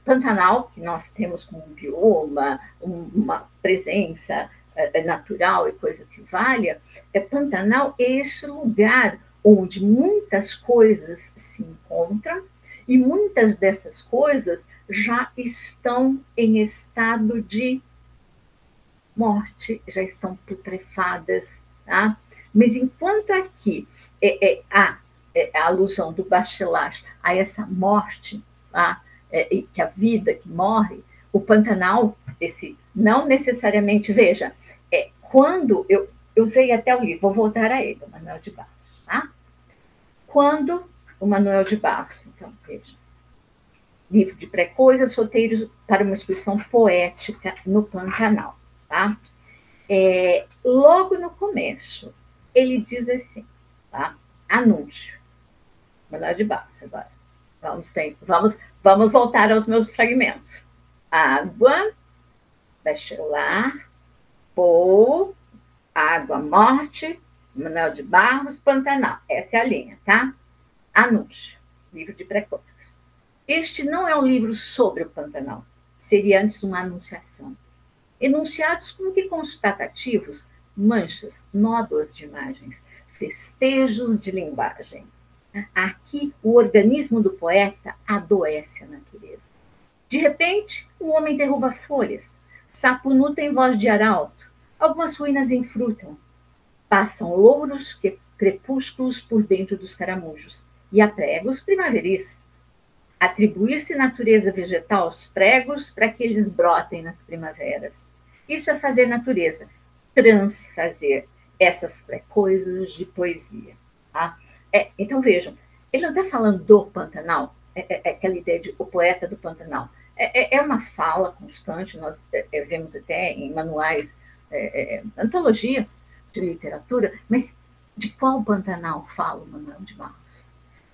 Pantanal, que nós temos como um bioma, uma presença natural e coisa que valha, Pantanal é esse lugar onde muitas coisas se encontram e muitas dessas coisas já estão em estado de morte, já estão putrefadas, tá? Mas enquanto aqui há a alusão do Bachelard a essa morte, tá? Que a vida que morre, o Pantanal, esse não necessariamente, veja, quando eu usei até o livro, vou voltar a ele, o Manuel de Barros, tá? Quando o Manuel de Barros, então, veja, livro de pré-coisas, roteiros para uma exposição poética no Pantanal, tá? Logo no começo, ele diz assim, tá? Anúncio. Manuel de Barros, agora. Vamos voltar aos meus fragmentos. Água, Bachelard, Poe, Água, Morte, Manuel de Barros, Pantanal. Essa é a linha, tá? Anúncio, livro de pré-coisas. Este não é um livro sobre o Pantanal. Seria antes uma anunciação. Enunciados como que constatativos, manchas, nódoas de imagens, festejos de linguagem. Aqui, o organismo do poeta adoece a natureza. De repente, o homem derruba folhas. Sapo nu tem voz de arauto. Algumas ruínas enfrutam. Passam louros crepúsculos por dentro dos caramujos. E há pregos primaveris. Atribuir-se natureza vegetal aos pregos para que eles brotem nas primaveras. Isso é fazer natureza, transfazer essas pré-coisas de poesia. Tá? Então, vejam, ele não está falando do Pantanal, aquela ideia de o poeta do Pantanal. É uma fala constante, nós vemos até em manuais, antologias de literatura, mas de qual Pantanal fala o Manuel de Barros?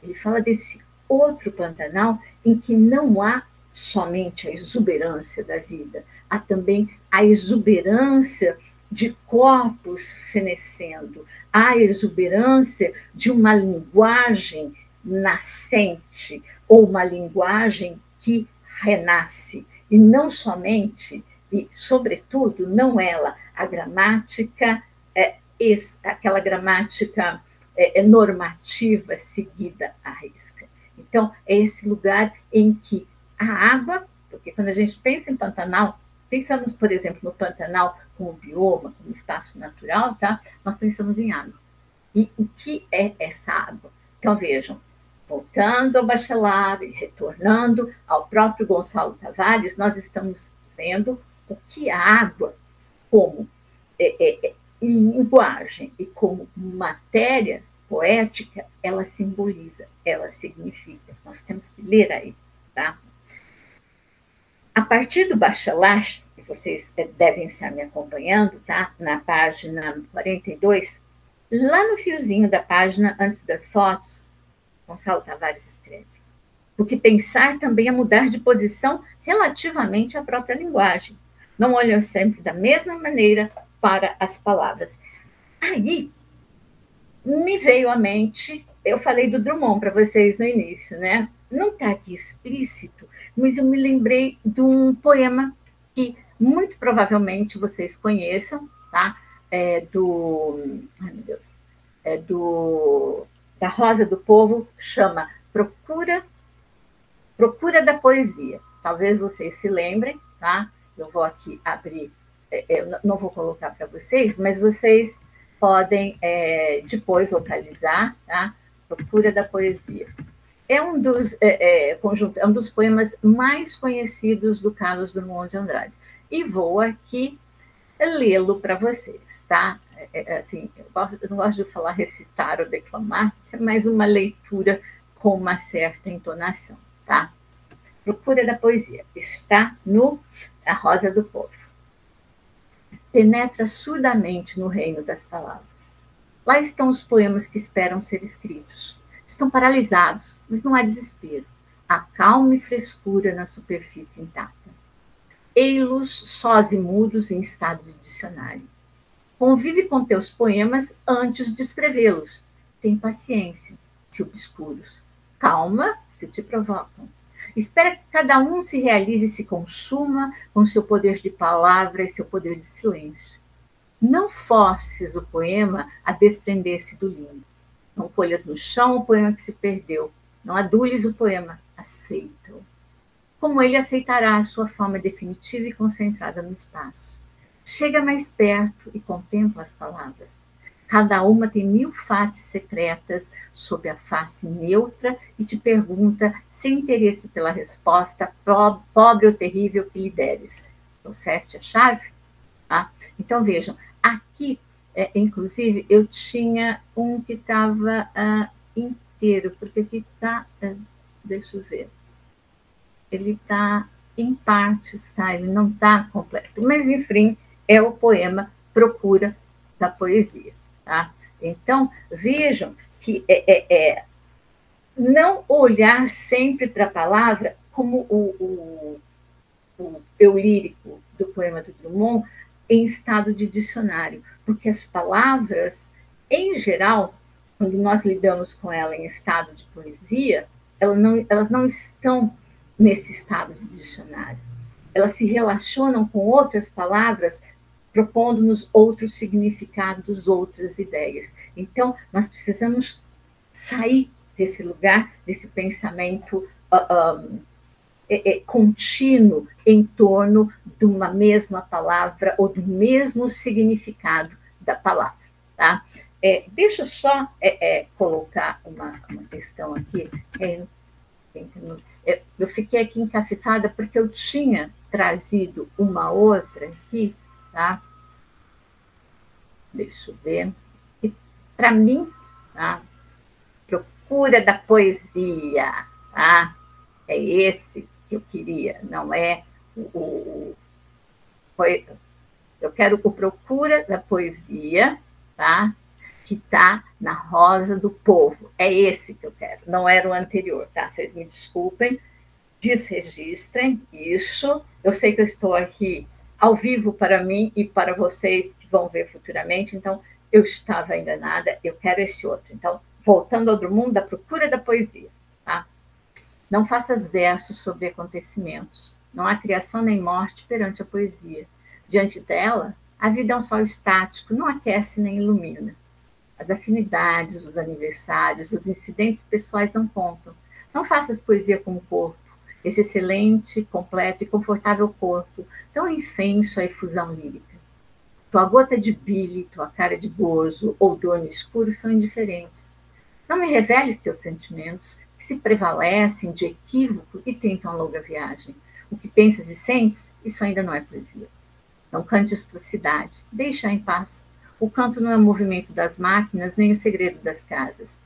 Ele fala desse outro Pantanal em que não há somente a exuberância da vida, há também a exuberância de corpos fenecendo, há a exuberância de uma linguagem nascente, ou uma linguagem que renasce, e não somente, e sobretudo, não ela, a gramática, aquela gramática normativa seguida à risca. Então, é esse lugar em que a água, porque quando a gente pensa em Pantanal, pensamos, por exemplo, no Pantanal como bioma, como espaço natural, tá? Nós pensamos em água. E o que é essa água? Então, vejam, voltando ao Bachelard e retornando ao próprio Gonçalo Tavares, nós estamos vendo o que a água, como linguagem e como matéria poética, ela simboliza, ela significa. Nós temos que ler aí, tá? A partir do Bachelard, que vocês devem estar me acompanhando, tá? Na página 42, lá no fiozinho da página, antes das fotos, Gonçalo Tavares escreve: porque pensar também é mudar de posição relativamente à própria linguagem. Não olham sempre da mesma maneira para as palavras. Aí, me veio à mente, eu falei do Drummond para vocês no início, né? Não está aqui explícito, mas eu me lembrei de um poema que muito provavelmente vocês conheçam, tá? Ai, meu Deus. Da Rosa do Povo, chama Procura da Poesia. Talvez vocês se lembrem, tá? Eu vou aqui abrir, eu não vou colocar para vocês, mas vocês podem depois localizar, tá? Procura da Poesia. É um dos poemas mais conhecidos do Carlos Drummond de Andrade. E vou aqui lê-lo para vocês, tá? Assim, eu não gosto de falar recitar ou declamar, é mais uma leitura com uma certa entonação, tá? Procura da Poesia. Está no A Rosa do Povo. Penetra surdamente no reino das palavras. Lá estão os poemas que esperam ser escritos. Estão paralisados, mas não há desespero. Há calma e frescura na superfície intacta. Ei-los sós e mudos em estado de dicionário. Convive com teus poemas antes de escrevê-los. Tem paciência, se obscuros. Calma, se te provocam. Espera que cada um se realize e se consuma com seu poder de palavra e seu poder de silêncio. Não forces o poema a desprender-se do lindo. Não colhas no chão o poema que se perdeu. Não adules o poema, aceita-o. Como ele aceitará a sua forma definitiva e concentrada no espaço. Chega mais perto e contempla as palavras. Cada uma tem 1000 faces secretas sob a face neutra e te pergunta, sem interesse pela resposta, pobre ou terrível que lhe deres. Trouxeste a chave? Tá? Então, vejam, aqui, inclusive, eu tinha um que estava inteiro, porque aqui está, deixa eu ver, ele está em partes, tá? Ele não está completo. Mas, enfim, é o poema Procura da Poesia. Tá? Então, vejam que não olhar sempre para a palavra como o eu lírico do poema do Drummond em estado de dicionário, porque as palavras, em geral, quando nós lidamos com ela em estado de poesia, elas não estão nesse estado de dicionário. Elas se relacionam com outras palavras, propondo-nos outros significados, outras ideias. Então, nós precisamos sair desse lugar, desse pensamento contínuo em torno de uma mesma palavra ou do mesmo significado da palavra. Tá? Deixa eu só colocar uma questão aqui. Eu fiquei aqui encafifada porque eu tinha trazido uma outra aqui, tá? Deixa eu ver. Para mim, tá? Procura da Poesia, tá? É esse que eu queria, não é eu quero o Procura da Poesia, tá? Que está na Rosa do Povo. É esse que eu quero, não era o anterior, tá? Vocês me desculpem, desregistrem isso. Eu sei que eu estou aqui ao vivo para mim e para vocês que vão ver futuramente, então eu estava enganada, eu quero esse outro. Então, voltando ao Drummond, da Procura da Poesia, tá? Não faças versos sobre acontecimentos. Não há criação nem morte perante a poesia. Diante dela, a vida é um sol estático, não aquece nem ilumina. As afinidades, os aniversários, os incidentes pessoais não contam. Não faças poesia com o corpo, esse excelente, completo e confortável corpo, tão infenso à efusão lírica. Tua gota de bile, tua cara de gozo ou dor no escuro são indiferentes. Não me reveles teus sentimentos, que se prevalecem de equívoco e tentam a longa viagem. O que pensas e sentes, isso ainda não é poesia. Não cantes tua cidade, deixa-a em paz. O canto não é o movimento das máquinas, nem o segredo das casas.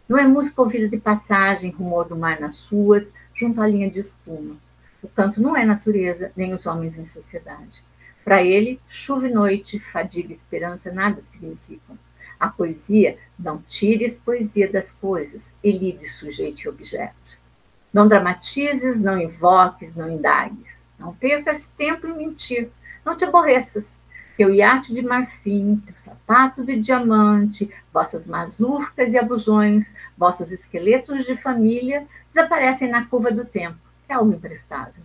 Não é música ouvida de passagem, rumor do mar nas ruas, junto à linha de espuma. O canto não é natureza, nem os homens em sociedade. Para ele, chuva e noite, fadiga e esperança nada significam. A poesia, não tires poesia das coisas, e lide sujeito e objeto. Não dramatizes, não invoques, não indagues. Não percas tempo em mentir. Não te aborreças. Teu iate de marfim, teu sapato de diamante, vossas mazurcas e abusões, vossos esqueletos de família desaparecem na curva do tempo. É algo imprestável.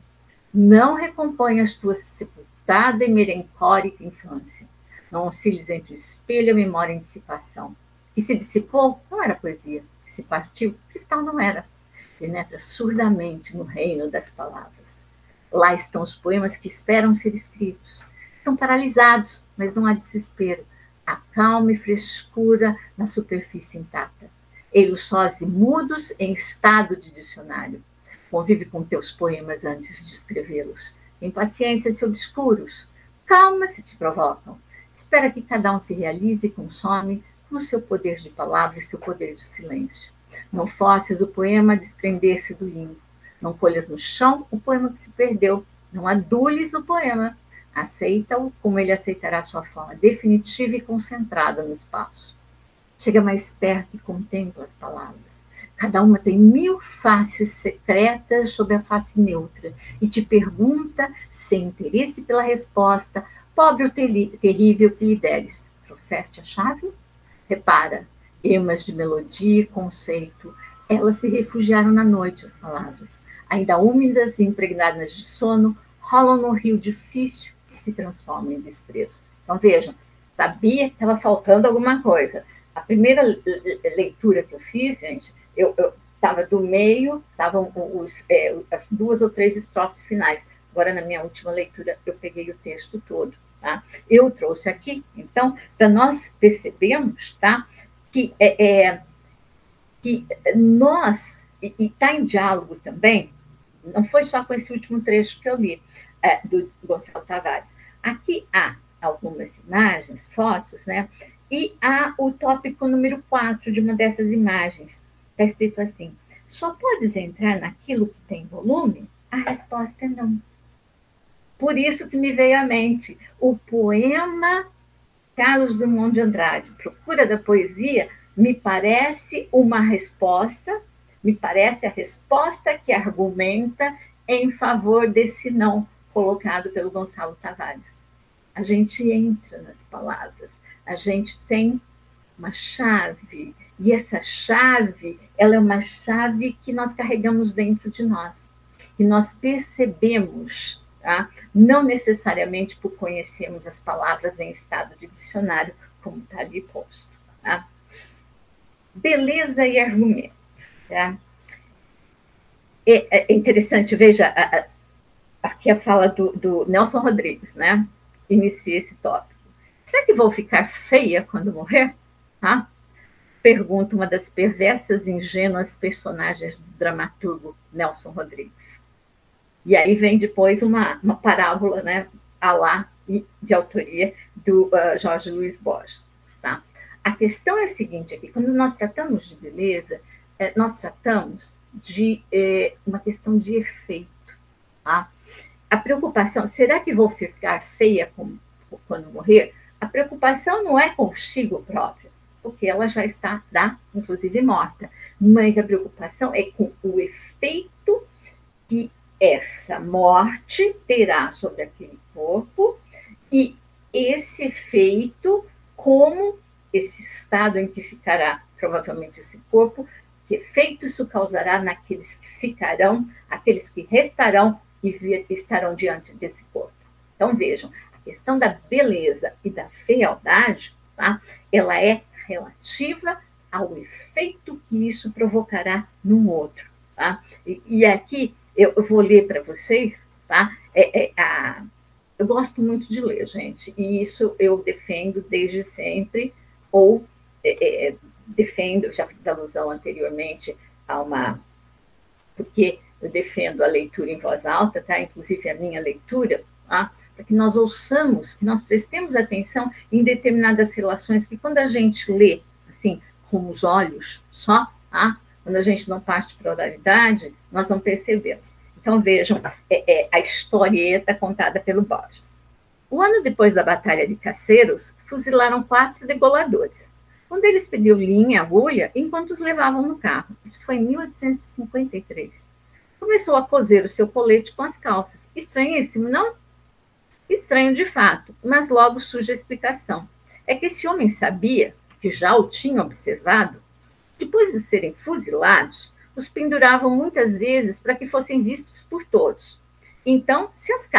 Não recompõe as tuas sepultada e melancólica infância. Não osciles entre o espelho e a memória em dissipação. Que se dissipou não era poesia. Que se partiu, cristal não era. Penetra surdamente no reino das palavras. Lá estão os poemas que esperam ser escritos. Estão paralisados, mas não há desespero. Há calma e frescura na superfície intacta. Ei-los sós e mudos em estado de dicionário. Convive com teus poemas antes de escrevê-los. Tem paciência se obscuros. Calma se te provocam. Espera que cada um se realize e consome com o seu poder de palavra e seu poder de silêncio. Não forces o poema a desprender-se do limbo. Não colhas no chão o poema que se perdeu. Não adules o poema. Aceita-o como ele aceitará sua forma definitiva e concentrada no espaço. Chega mais perto e contempla as palavras. Cada uma tem 1000 faces secretas sob a face neutra e te pergunta, sem interesse pela resposta, pobre ou terrível que lhe deres. Trouxeste a chave? Repara, emas de melodia e conceito, elas se refugiaram na noite, as palavras. Ainda úmidas e impregnadas de sono, rolam no rio difícil que se transforma em desprezo. Então, vejam, sabia que estava faltando alguma coisa. A primeira leitura que eu fiz, gente, eu estava do meio, estavam as 2 ou 3 estrofes finais. Agora, na minha última leitura, eu peguei o texto todo. Tá? Eu trouxe aqui, então, para nós percebermos, tá, que nós, e está em diálogo também, não foi só com esse último trecho que eu li, do Gonçalo Tavares. Aqui há algumas imagens, fotos, né? E há o tópico número 4 de uma dessas imagens. Está escrito assim: só podes entrar naquilo que tem volume? A resposta é não. Por isso que me veio à mente o poema Carlos Drummond de Andrade, Procura da Poesia, me parece uma resposta, me parece a resposta que argumenta em favor desse não colocado pelo Gonçalo Tavares. A gente entra nas palavras, a gente tem uma chave, e essa chave, ela é uma chave que nós carregamos dentro de nós, e nós percebemos, tá? Não necessariamente por conhecermos as palavras em estado de dicionário, como está ali posto. Tá? Beleza e argumento. Tá? É interessante, veja, aqui a fala do Nelson Rodrigues, né? Inicia esse tópico. Será que vou ficar feia quando morrer? Tá? Pergunta uma das perversas e ingênuas personagens do dramaturgo Nelson Rodrigues. E aí vem depois uma parábola, né, de autoria do Jorge Luiz Borges. Tá? A questão é a seguinte aqui, quando nós tratamos de beleza, nós tratamos de uma questão de efeito. Tá? A preocupação, será que vou ficar feia quando morrer? A preocupação não é consigo própria, porque ela já está, inclusive, morta. Mas a preocupação é com o efeito que essa morte terá sobre aquele corpo e esse efeito, como esse estado em que ficará provavelmente esse corpo, que efeito isso causará naqueles que ficarão, aqueles que restarão e estarão diante desse corpo. Então, vejam, a questão da beleza e da fealdade, tá? Ela é relativa ao efeito que isso provocará no outro. Tá? E aqui eu vou ler para vocês, tá? Eu gosto muito de ler, gente, e isso eu defendo desde sempre, ou defendo, já fiz alusão anteriormente porque eu defendo a leitura em voz alta, tá? Inclusive a minha leitura, tá? Para que nós ouçamos, que nós prestemos atenção em determinadas relações que quando a gente lê, assim, com os olhos só, tá? Quando a gente não parte para a oralidade, nós não percebemos. Então, vejam a historieta contada pelo Borges. Um ano depois da Batalha de Casseiros, fuzilaram 4 degoladores. Um deles pediu linha e agulha enquanto os levavam no carro. Isso foi em 1853. Começou a coser o seu colete com as calças. Estranhíssimo, não? Estranho de fato, mas logo surge a explicação. É que esse homem sabia, que já o tinha observado, depois de serem fuzilados, os penduravam muitas vezes para que fossem vistos por todos. Então, se as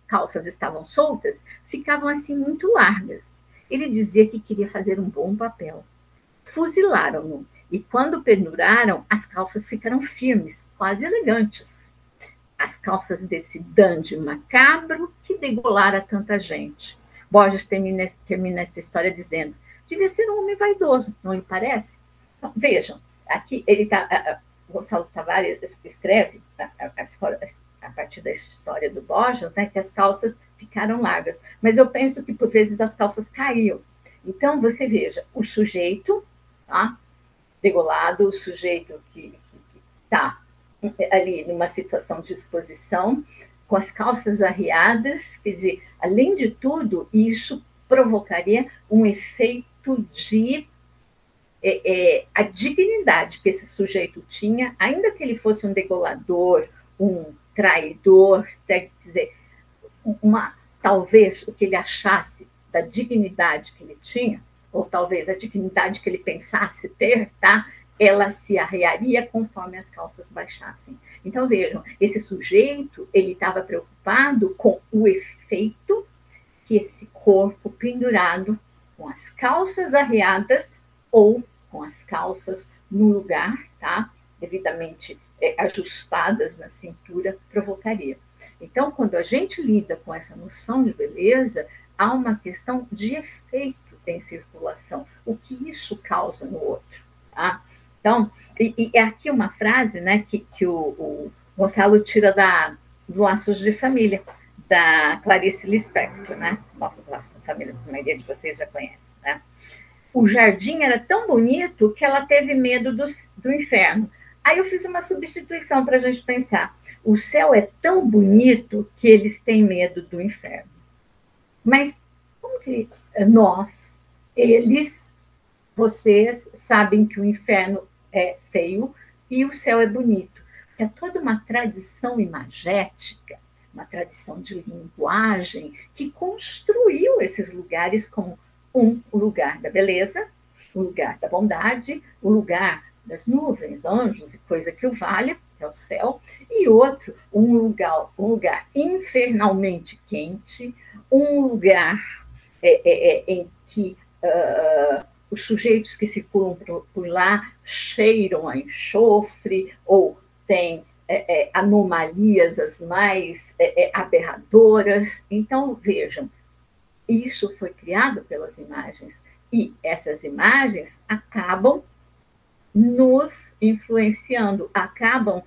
calças estavam soltas, ficavam assim muito largas. Ele dizia que queria fazer um bom papel. Fuzilaram-no, e quando penduraram, as calças ficaram firmes, quase elegantes. As calças desse dandy macabro que degolara tanta gente. Borges termina essa história dizendo: devia ser um homem vaidoso, não lhe parece? Então, vejam, aqui Gonçalo Tavares escreve a partir da história do Borges, né, que as calças ficaram largas, mas eu penso que por vezes as calças caíam. Então você veja, o sujeito, tá, degolado, o sujeito que está ali numa situação de exposição, com as calças arriadas, quer dizer, além de tudo, isso provocaria um efeito de a dignidade que esse sujeito tinha, ainda que ele fosse um degolador, um traidor, quer dizer, talvez o que ele achasse da dignidade que ele tinha, ou talvez a dignidade que ele pensasse ter, tá? Ela se arriaria conforme as calças baixassem. Então, vejam, esse sujeito, ele estava preocupado com o efeito que esse corpo pendurado com as calças arreadas ou com as calças no lugar, tá? Devidamente ajustadas na cintura, provocaria. Então, quando a gente lida com essa noção de beleza, há uma questão de efeito em circulação, o que isso causa no outro, tá? Então, e aqui uma frase, né, que o Gonçalo tira do Laços de Família, da Clarice Lispector, né? Nossa, Laços de Família, a maioria de vocês já conhece, né? O jardim era tão bonito que ela teve medo do inferno. Aí eu fiz uma substituição para a gente pensar. O céu é tão bonito que eles têm medo do inferno. Mas como que nós, eles, vocês sabem que o inferno é feio e o céu é bonito? É toda uma tradição imagética, uma tradição de linguagem que construiu esses lugares como um, o lugar da beleza, o lugar da bondade, o lugar das nuvens, anjos e coisa que o valha, que é o céu, e outro, um lugar infernalmente quente, um lugar em que os sujeitos que circulam por lá cheiram a enxofre ou têm anomalias as mais aberradoras. Então, vejam, isso foi criado pelas imagens e essas imagens acabam nos influenciando, acabam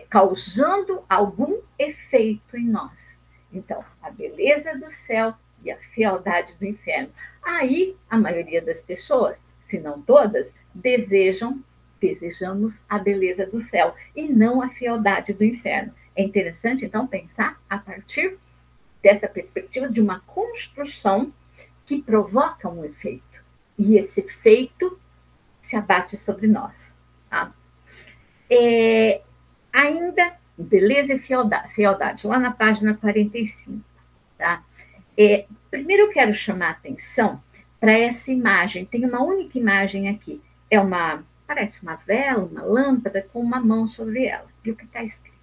causando algum efeito em nós. Então, a beleza do céu e a fealdade do inferno. Aí, a maioria das pessoas, se não todas, desejamos a beleza do céu e não a fealdade do inferno. É interessante, então, pensar a partir dessa perspectiva de uma construção que provoca um efeito. E esse efeito se abate sobre nós. Tá? Ainda, beleza e fealdade, lá na página 45. Tá? Primeiro eu quero chamar a atenção para essa imagem. Tem uma única imagem aqui. Parece uma vela, uma lâmpada com uma mão sobre ela. E o que está escrito?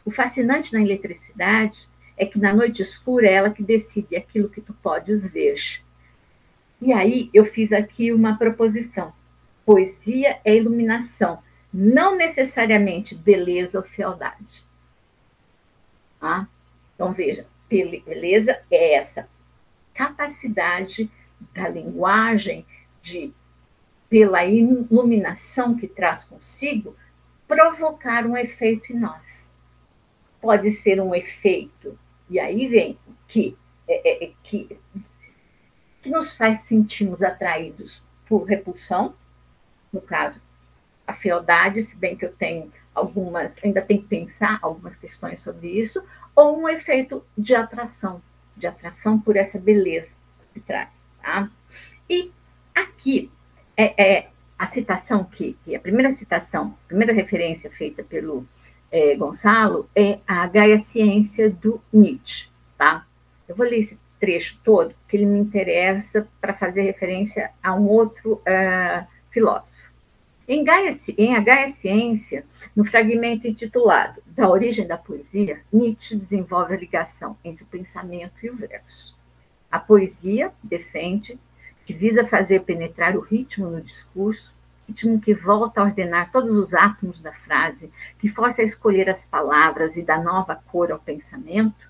O fascinante na eletricidade é que na noite escura é ela que decide aquilo que tu podes ver. E aí eu fiz aqui uma proposição. Poesia é iluminação, não necessariamente beleza ou fealdade. Tá? Então, veja, beleza é essa capacidade da linguagem de, pela iluminação que traz consigo, provocar um efeito em nós. Pode ser um efeito, e aí vem que nos faz sentirmos atraídos por repulsão, no caso, a fealdade, se bem que eu tenho ainda tenho que pensar algumas questões sobre isso, ou um efeito de atração por essa beleza que traz. Tá? E aqui, a citação a primeira referência feita pelo Gonçalo é a Gaia Ciência do Nietzsche. Tá? Eu vou ler esse trecho todo, porque ele me interessa para fazer referência a um outro filósofo. Em A Gaia Ciência, no fragmento intitulado Da Origem da Poesia, Nietzsche desenvolve a ligação entre o pensamento e o verso. A poesia, defende, que visa fazer penetrar o ritmo no discurso, ritmo que volta a ordenar todos os átomos da frase, que força a escolher as palavras e dá nova cor ao pensamento,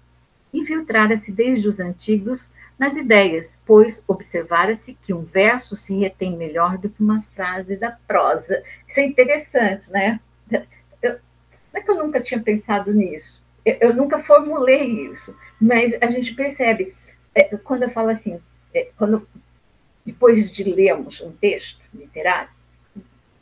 infiltrara-se desde os antigos nas ideias, pois observara-se que um verso se retém melhor do que uma frase da prosa. Isso é interessante, né? Como é que eu nunca tinha pensado nisso? Eu nunca formulei isso, mas a gente percebe, quando eu falo assim, depois de lermos um texto literário,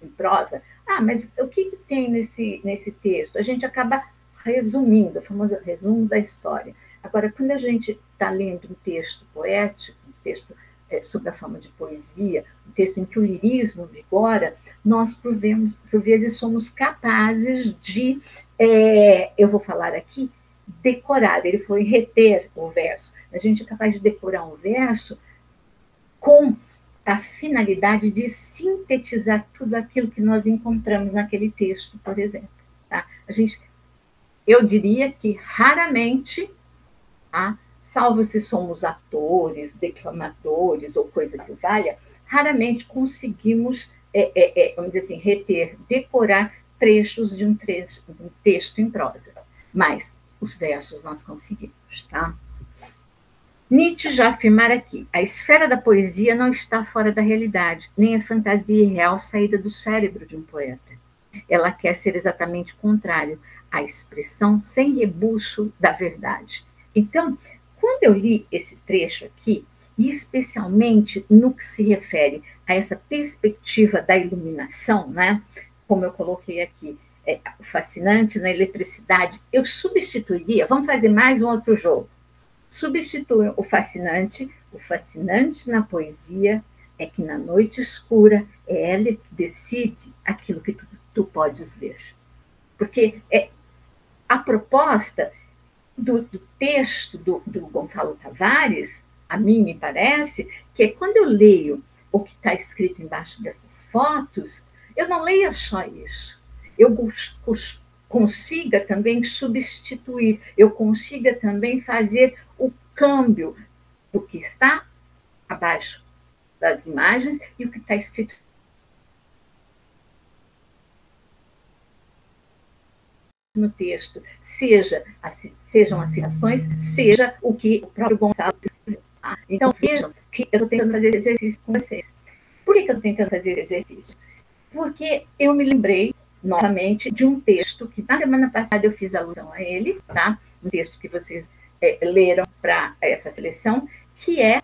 em prosa, mas o que tem nesse texto? A gente acaba resumindo, o famoso resumo da história. Agora, quando a gente está lendo um texto poético, um texto sob a forma de poesia, um texto em que o lirismo vigora, nós, por vezes, somos capazes de, eu vou falar aqui, decorar. Ele foi reter o verso. A gente é capaz de decorar um verso com a finalidade de sintetizar tudo aquilo que nós encontramos naquele texto, por exemplo. Tá? Eu diria que raramente salvo se somos atores, declamadores ou coisa que valha, raramente conseguimos, vamos dizer assim, reter, decorar trechos de um texto em prosa. Mas os versos nós conseguimos, tá? Nietzsche já afirmara aqui: a esfera da poesia não está fora da realidade, nem a fantasia irreal saída do cérebro de um poeta. Ela quer ser exatamente o contrário, a expressão sem rebuço da verdade. Então, quando eu li esse trecho aqui, e especialmente no que se refere a essa perspectiva da iluminação, né? Como eu coloquei aqui, o fascinante na eletricidade, eu substituiria, vamos fazer mais um outro jogo. Substitui o fascinante na poesia é que na noite escura é ela que decide aquilo que tu podes ver. Porque a proposta do texto do Gonçalo Tavares, a mim me parece, que é quando eu leio o que está escrito embaixo dessas fotos, eu não leio só isso. Eu consiga também substituir, eu consiga também fazer o câmbio do que está abaixo das imagens e o que está escrito no texto, sejam as citações, seja o que o próprio Gonçalo escreveu. Tá? Então, vejam que eu estou tentando fazer esse exercício com vocês. Por que eu estou tentando fazer esse exercício? Porque eu me lembrei, novamente, de um texto que na semana passada eu fiz alusão a ele, tá? Um texto que vocês leram para essa seleção, que é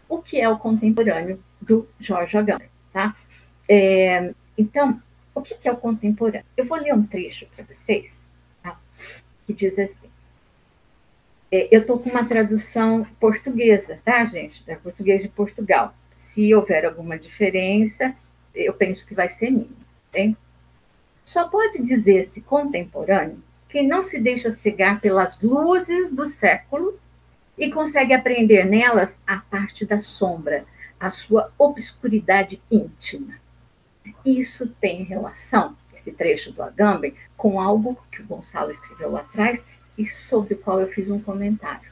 O que é o Contemporâneo, do George Agamben. Tá? Então, o que é o contemporâneo? Eu vou ler um trecho para vocês, tá? Que diz assim, eu estou com uma tradução portuguesa, tá, gente? Da português de Portugal. Se houver alguma diferença, eu penso que vai ser mínima. Tá? Só pode dizer-se contemporâneo quem não se deixa cegar pelas luzes do século e consegue apreender nelas a parte da sombra, a sua obscuridade íntima. Isso tem relação, esse trecho do Agamben, com algo que o Gonçalo escreveu lá atrás e sobre o qual eu fiz um comentário.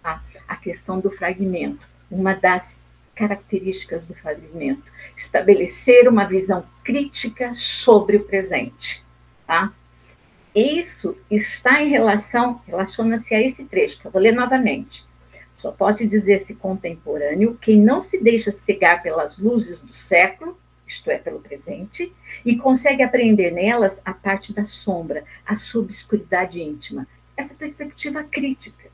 Tá? A questão do fragmento, uma das características do fragmento, estabelecer uma visão crítica sobre o presente. Tá? Isso está em relaciona-se a esse trecho, que eu vou ler novamente. Só pode dizer-se contemporâneo quem não se deixa cegar pelas luzes do século, isto é, pelo presente, e consegue apreender nelas a parte da sombra, a sua obscuridade íntima, essa perspectiva crítica.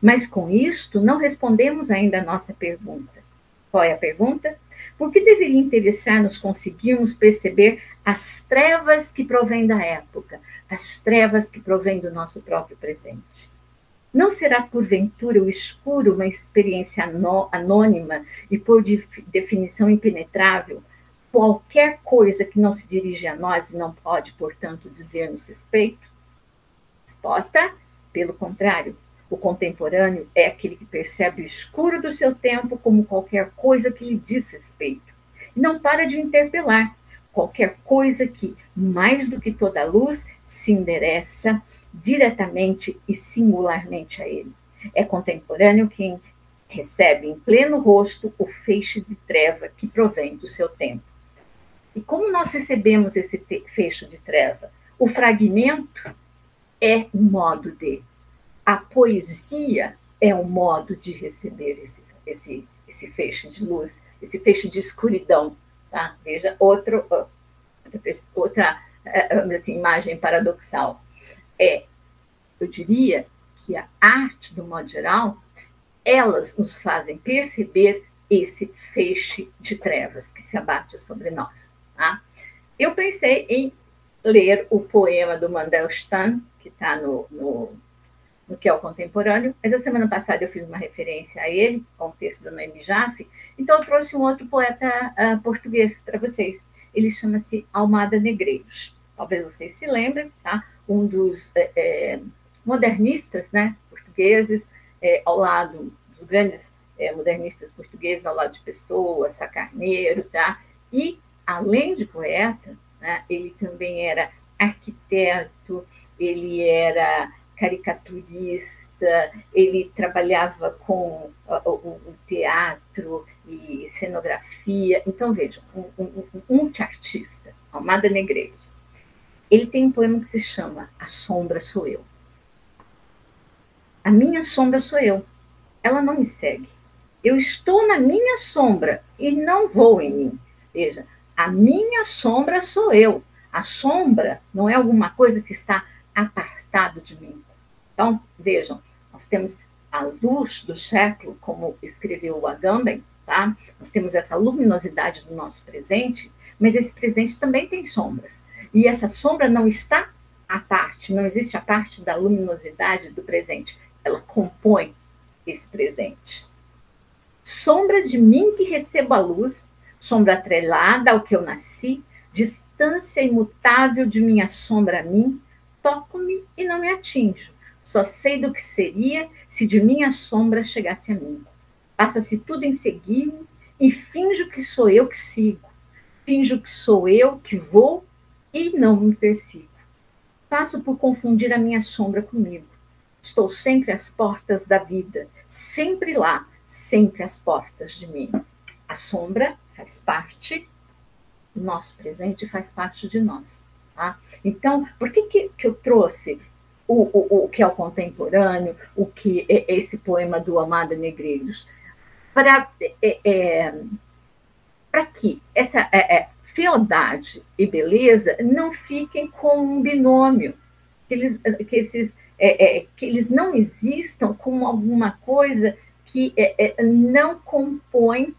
Mas com isto não respondemos ainda a nossa pergunta. Qual é a pergunta? Por que deveria interessar-nos conseguirmos perceber as trevas que provêm da época, as trevas que provêm do nosso próprio presente? Não será, porventura, o escuro uma experiência anônima e, por definição, impenetrável? Qualquer coisa que não se dirige a nós e não pode, portanto, dizer-nos respeito? Resposta: pelo contrário, o contemporâneo é aquele que percebe o escuro do seu tempo como qualquer coisa que lhe diz respeito. E não para de interpelar qualquer coisa que, mais do que toda luz, se endereça diretamente e singularmente a ele. É contemporâneo quem recebe em pleno rosto o feixe de treva que provém do seu tempo. E como nós recebemos esse feixe de treva? O fragmento é um modo de. A poesia é um modo de receber esse feixe de luz, esse feixe de escuridão. Tá? Veja outra assim, imagem paradoxal. Eu diria que a arte, do modo geral, elas nos fazem perceber esse feixe de trevas que se abate sobre nós. Tá? Eu pensei em ler o poema do Mandelstam, que está no que é o contemporâneo, mas a semana passada eu fiz uma referência a ele, com o texto da Noemi Jaffe, então eu trouxe um outro poeta português para vocês. Ele chama-se Almada Negreiros. Talvez vocês se lembrem, tá? Um dos modernistas, né, portugueses, ao lado dos grandes modernistas portugueses, ao lado de Pessoa, Sá Carneiro, tá? E, além de poeta, né, ele também era arquiteto, ele era caricaturista, ele trabalhava com o teatro e cenografia. Então, vejam, um multiartista, Almada Negreiros, ele tem um poema que se chama A Sombra Sou Eu. A minha sombra sou eu. Ela não me segue. Eu estou na minha sombra e não vou em mim. Veja, a minha sombra sou eu. A sombra não é alguma coisa que está apartado de mim. Então, vejam, nós temos a luz do século, como escreveu o Agamben, tá? Nós temos essa luminosidade do nosso presente, mas esse presente também tem sombras. E essa sombra não está à parte, não existe a parte da luminosidade do presente. Ela compõe esse presente. Sombra de mim que recebo a luz, sombra atrelada ao que eu nasci, distância imutável de minha sombra a mim, toco-me e não me atinjo. Só sei do que seria se de minha sombra chegasse a mim. Passa-se tudo em seguir-me e finjo que sou eu que sigo. Finjo que sou eu que vou e não me persigo. Faço por confundir a minha sombra comigo. Estou sempre às portas da vida, sempre lá, sempre às portas de mim. A sombra faz parte do nosso presente, faz parte de nós. Tá? Então, por que eu trouxe o que é o contemporâneo, o que é esse poema do Almada Negreiros? Para que essa fealdade e beleza não fiquem com um binômio, que eles não existam como alguma coisa que não compõe.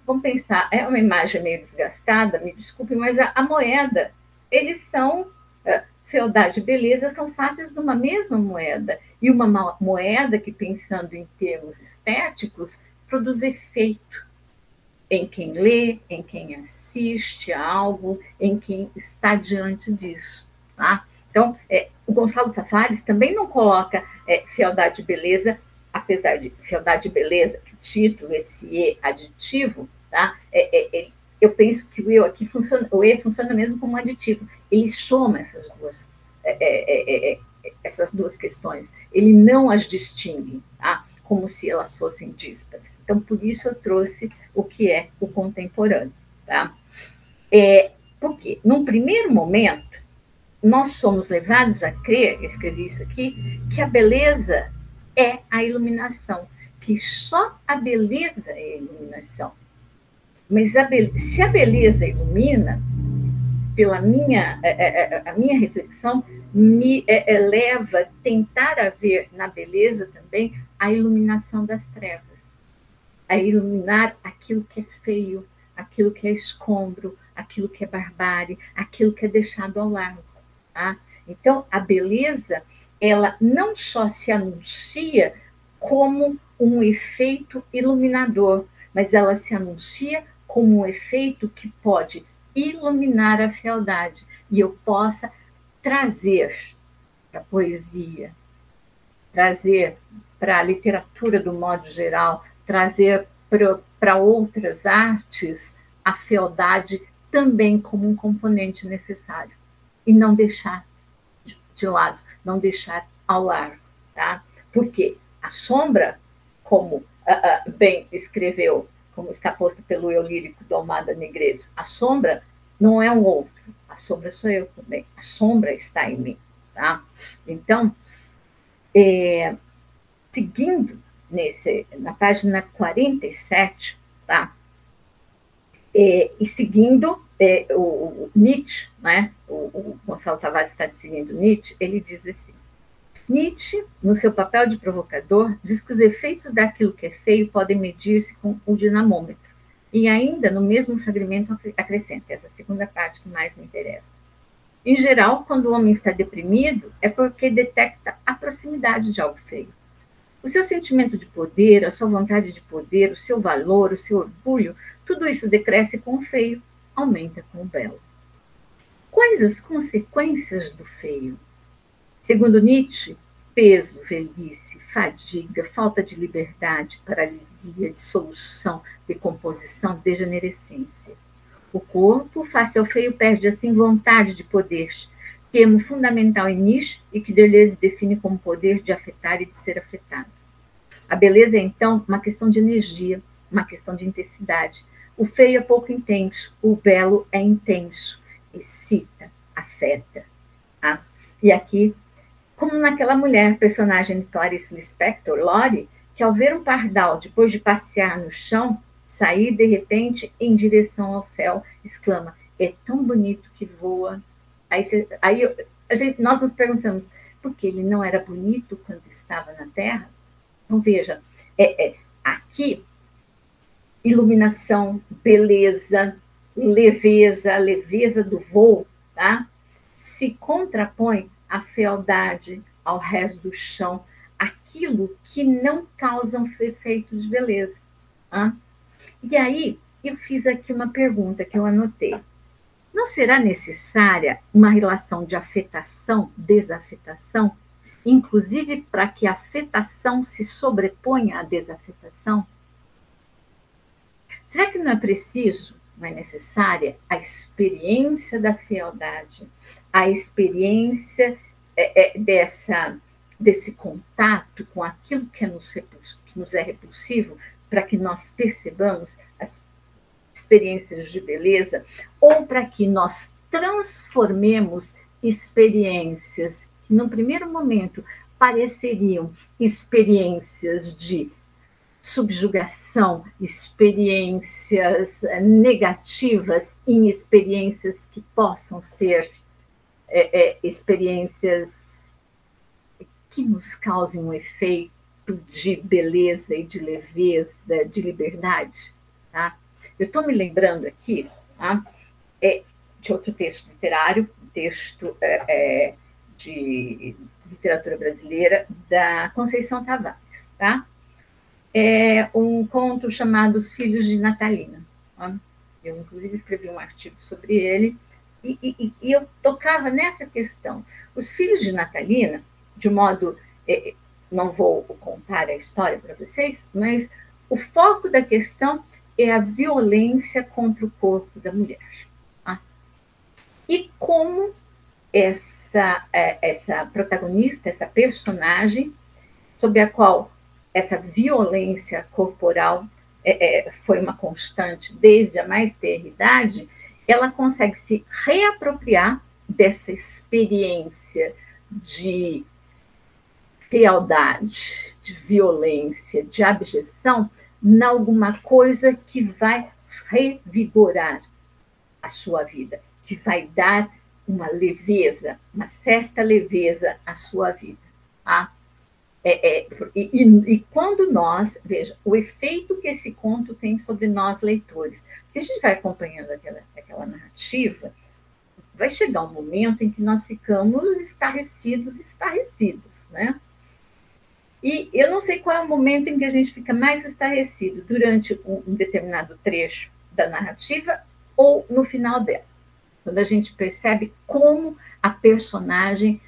Vamos pensar, é uma imagem meio desgastada, me desculpe, mas a moeda, eles são, fealdade e beleza são faces de uma mesma moeda, e uma moeda que, pensando em termos estéticos, produz efeito em quem lê, em quem assiste a algo, em quem está diante disso, tá? Então, o Gonçalo Tavares também não coloca fealdade e beleza, apesar de fealdade e beleza, que o título, esse E aditivo, tá? Eu penso que o E funciona mesmo como um aditivo. Ele soma essas duas questões. Ele não as distingue, tá? Como se elas fossem díspares. Então, por isso eu trouxe o que é o contemporâneo, tá? Porque, num primeiro momento, nós somos levados a crer, escrevi isso aqui, que a beleza é a iluminação, que só a beleza é a iluminação. Mas se a beleza ilumina, pela a minha reflexão, me leva a tentar ver na beleza também a iluminação das trevas, a iluminar aquilo que é feio, aquilo que é escombro, aquilo que é barbárie, aquilo que é deixado ao largo. Tá? Então, a beleza, ela não só se anuncia como um efeito iluminador, mas ela se anuncia como um efeito que pode iluminar a fealdade, e eu possa trazer para a poesia, trazer para a literatura do modo geral, trazer para outras artes a fealdade também como um componente necessário. E não deixar de lado, não deixar ao largo. Tá? Porque a sombra, como bem escreveu, como está posto pelo eu lírico do Almada Negreiros, a sombra não é um outro, a sombra sou eu também, a sombra está em mim. Tá? Então, seguindo na página 47, tá? E seguindo o Nietzsche, né? O Gonçalo Tavares está seguindo Nietzsche, ele diz assim: Nietzsche, no seu papel de provocador, diz que os efeitos daquilo que é feio podem medir-se com o dinamômetro. E ainda, no mesmo fragmento, acrescenta essa segunda parte que mais me interessa. Em geral, quando o homem está deprimido, é porque detecta a proximidade de algo feio. O seu sentimento de poder, a sua vontade de poder, o seu valor, o seu orgulho, tudo isso decresce com o feio, aumenta com o belo. Quais as consequências do feio? Segundo Nietzsche, peso, velhice, fadiga, falta de liberdade, paralisia, dissolução, decomposição, degenerescência. O corpo, face ao feio, perde assim vontade de poder, termo fundamental em Nietzsche e que Deleuze define como poder de afetar e de ser afetado. A beleza é, então, uma questão de energia, uma questão de intensidade. O feio é pouco intenso, o belo é intenso, excita, afeta. Tá? E aqui, como naquela mulher, personagem de Clarice Lispector, Lori, que ao ver um pardal, depois de passear no chão, sair de repente em direção ao céu, exclama: é tão bonito que voa. Nós nos perguntamos, por que ele não era bonito quando estava na Terra? Então, veja, aqui, iluminação, beleza, leveza, a leveza do voo, tá? Se contrapõe à fealdade, ao resto do chão, aquilo que não causa um efeito de beleza. Tá? E aí, eu fiz aqui uma pergunta que eu anotei. Não será necessária uma relação de afetação, desafetação, inclusive para que a afetação se sobreponha à desafetação? Será que não é preciso, não é necessária, a experiência da fealdade, a experiência desse contato com aquilo que nos é repulsivo, para que nós percebamos as experiências de beleza, ou para que nós transformemos experiências que, num primeiro momento, pareceriam experiências de subjugação, experiências negativas, em experiências que possam ser experiências que nos causem um efeito de beleza e de leveza, de liberdade. Tá? Eu estou me lembrando aqui, tá? De outro texto literário, texto de literatura brasileira, da Conceição Tavares. Tá? É um conto chamado Os Filhos de Natalina. Tá? Eu, inclusive, escrevi um artigo sobre ele, e eu tocava nessa questão. Os Filhos de Natalina, de modo... não vou contar a história para vocês, mas o foco da questão é a violência contra o corpo da mulher. Tá? E como essa protagonista, essa personagem, sobre a qual essa violência corporal foi uma constante desde a mais tenra idade, ela consegue se reapropriar dessa experiência de fealdade, de violência, de abjeção, em alguma coisa que vai revigorar a sua vida, que vai dar uma leveza, uma certa leveza à sua vida. Tá? E quando nós, veja, o efeito que esse conto tem sobre nós leitores, porque a gente vai acompanhando aquela narrativa, vai chegar um momento em que nós ficamos estarrecidos, né? E eu não sei qual é o momento em que a gente fica mais estarrecido, durante um determinado trecho da narrativa ou no final dela, quando a gente percebe como a personagem,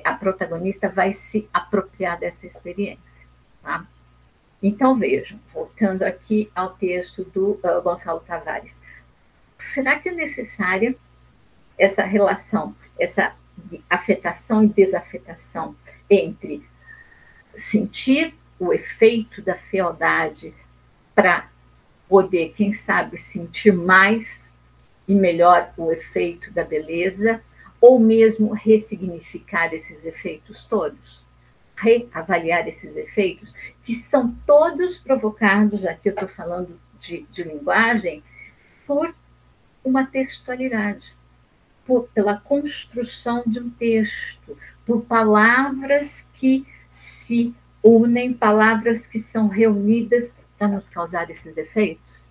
a protagonista, vai se apropriar dessa experiência. Tá? Então, vejam, voltando aqui ao texto do Gonçalo Tavares, será que é necessária essa relação, essa afetação e desafetação entre sentir o efeito da fealdade para poder, quem sabe, sentir mais e melhor o efeito da beleza, ou mesmo ressignificar esses efeitos todos, reavaliar esses efeitos, que são todos provocados, aqui eu estou falando de linguagem, por uma textualidade, pela construção de um texto, por palavras que se unem, palavras que são reunidas para nos causar esses efeitos.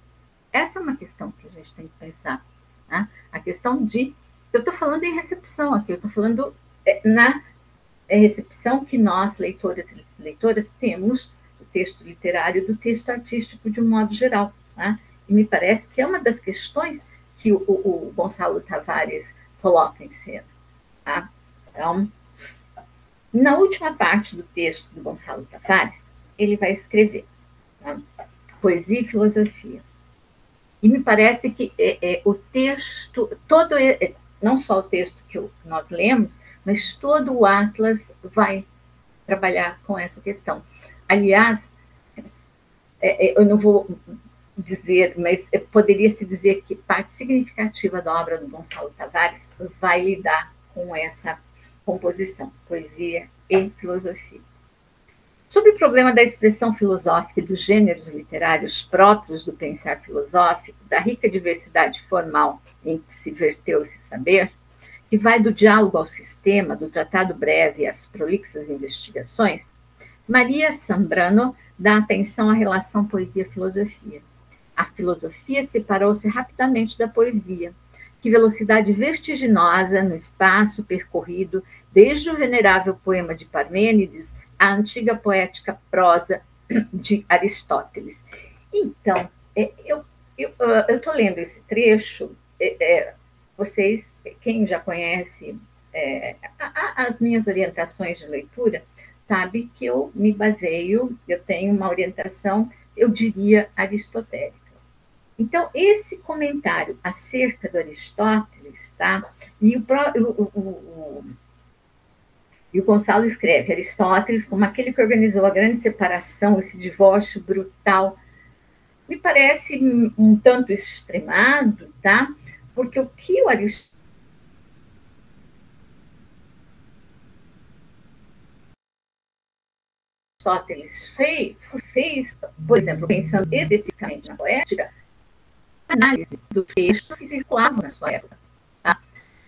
Essa é uma questão que a gente tem que pensar. Né? A questão de... Eu estou falando em recepção aqui, eu estou falando na recepção que nós, leitoras e leitoras, temos do texto literário, do texto artístico de um modo geral. Né? E me parece que é uma das questões que o Gonçalo Tavares coloca em cena. Tá? Então, na última parte do texto do Gonçalo Tavares, ele vai escrever, tá? Poesia e filosofia. E me parece que o texto, todo não só o texto que nós lemos, mas todo o Atlas vai trabalhar com essa questão. Aliás, eu não vou dizer, mas poderia se dizer que parte significativa da obra do Gonçalo Tavares vai lidar com essa composição, poesia e filosofia. Sobre o problema da expressão filosófica e dos gêneros literários próprios do pensar filosófico, da rica diversidade formal em que se verteu esse saber, que vai do diálogo ao sistema, do tratado breve às prolixas investigações, Maria Zambrano dá atenção à relação poesia-filosofia. A filosofia separou-se rapidamente da poesia. Que velocidade vertiginosa no espaço percorrido desde o venerável poema de Parmênides à antiga poética prosa de Aristóteles. Então, eu estou lendo esse trecho, vocês, quem já conhece as minhas orientações de leitura, sabe que eu me baseio, eu tenho uma orientação, eu diria, aristotélica. Então, esse comentário acerca do Aristóteles, tá? E o Gonçalo escreve Aristóteles como aquele que organizou a grande separação, esse divórcio brutal, me parece um tanto extremado, tá? Porque o que o Aristóteles fez, por exemplo, pensando especificamente na poética, análise dos textos que circulavam na sua época. Tá?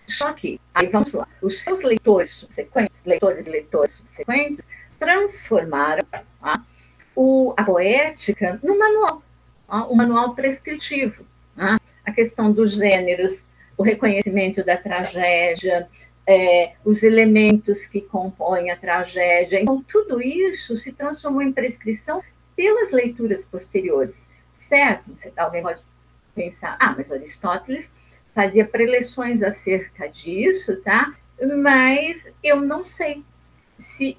Só que, aí vamos lá, os seus leitores subsequentes, leitores e leitoras subsequentes, transformaram tá? A poética num manual, tá? Um manual prescritivo. Tá? A questão dos gêneros, o reconhecimento da tragédia, os elementos que compõem a tragédia. Então, tudo isso se transformou em prescrição pelas leituras posteriores, certo? Alguém pode pensar, mas Aristóteles fazia preleções acerca disso, tá? Mas eu não sei se,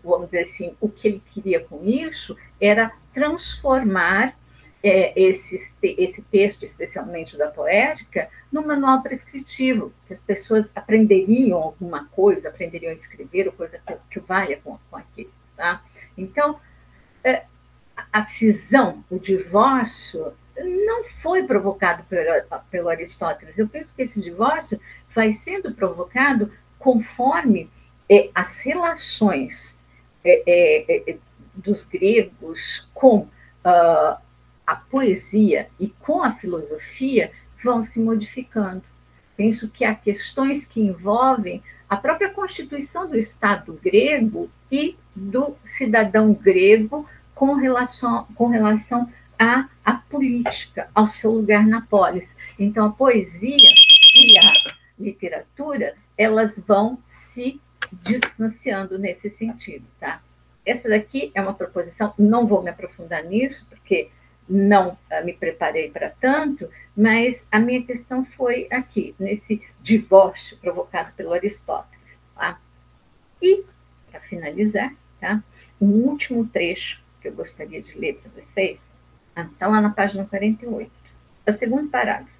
vamos dizer assim, o que ele queria com isso era transformar esse texto, especialmente da poética, num manual prescritivo, que as pessoas aprenderiam alguma coisa, aprenderiam a escrever, ou coisa que valha com aquilo. Tá? Então, a cisão, o divórcio, não foi provocado pelo Aristóteles. Eu penso que esse divórcio vai sendo provocado conforme as relações dos gregos com a poesia e com a filosofia vão se modificando. Penso que há questões que envolvem a própria constituição do Estado grego e do cidadão grego com relação à política, ao seu lugar na polis. Então, a poesia e a literatura, elas vão se distanciando nesse sentido, tá? Essa daqui é uma proposição, não vou me aprofundar nisso, porque não me preparei para tanto, mas a minha questão foi aqui, nesse divórcio provocado pelo Aristóteles. Tá? E, para finalizar, tá? Um último trecho que eu gostaria de ler para vocês, está lá na página 48, é o segundo parágrafo.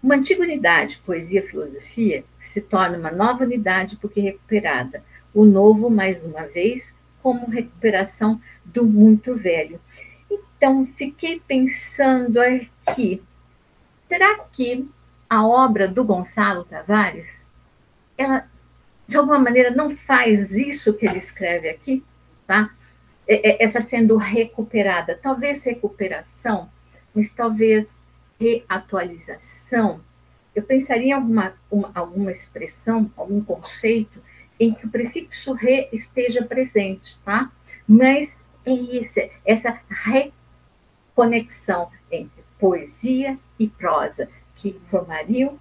Uma antiga unidade, poesia e filosofia, se torna uma nova unidade porque recuperada. O novo, mais uma vez, como recuperação do muito velho. Então, fiquei pensando aqui, será que a obra do Gonçalo Tavares, ela, de alguma maneira, não faz isso que ele escreve aqui? Tá? Essa sendo recuperada, talvez recuperação, mas talvez reatualização. Eu pensaria em alguma expressão, algum conceito, em que o prefixo re esteja presente, tá? Mas essa reconexão entre poesia e prosa, que formariam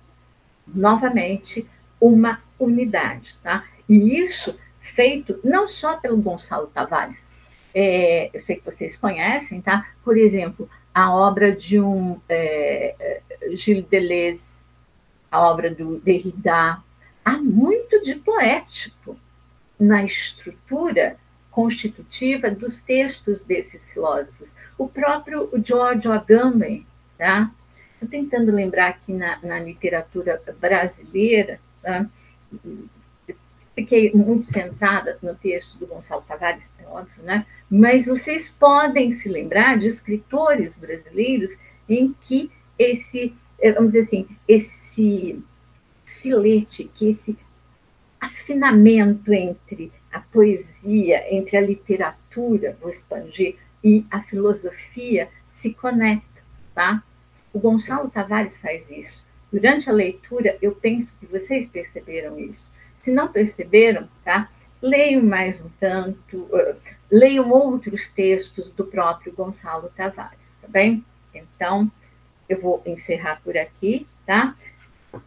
novamente uma unidade, tá? E isso feito não só pelo Gonçalo Tavares, eu sei que vocês conhecem, tá? Por exemplo, a obra de Gilles Deleuze, a obra do Derrida, há muito de poético na estrutura constitutiva dos textos desses filósofos. O próprio George Agamben, tá? Estou tentando lembrar aqui na literatura brasileira, tá? Fiquei muito centrada no texto do Gonçalo Tavares, é óbvio, né? Mas vocês podem se lembrar de escritores brasileiros em que esse, vamos dizer assim, esse filete, que esse afinamento entre a poesia, entre a literatura, vou expandir, e a filosofia se conectam, tá? O Gonçalo Tavares faz isso. Durante a leitura, eu penso que vocês perceberam isso. Se não perceberam, tá? Leiam mais um tanto, leiam outros textos do próprio Gonçalo Tavares, tá bem? Então, eu vou encerrar por aqui, tá?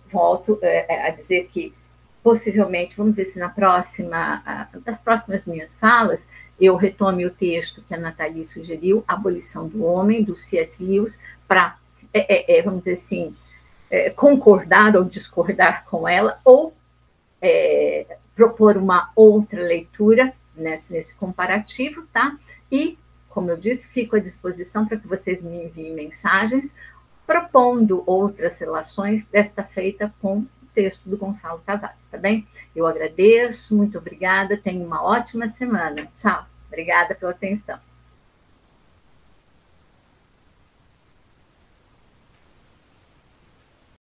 Volto a dizer que possivelmente, vamos ver se nas próximas minhas falas, eu retome o texto que a Nathalie sugeriu, Abolição do Homem, do C.S. Lewis, para, vamos dizer assim, concordar ou discordar com ela, ou propor uma outra leitura nesse comparativo, tá? E, como eu disse, fico à disposição para que vocês me enviem mensagens propondo outras relações desta feita com o texto do Gonçalo Tavares, tá bem? Eu agradeço, muito obrigada, tenha uma ótima semana. Tchau, obrigada pela atenção.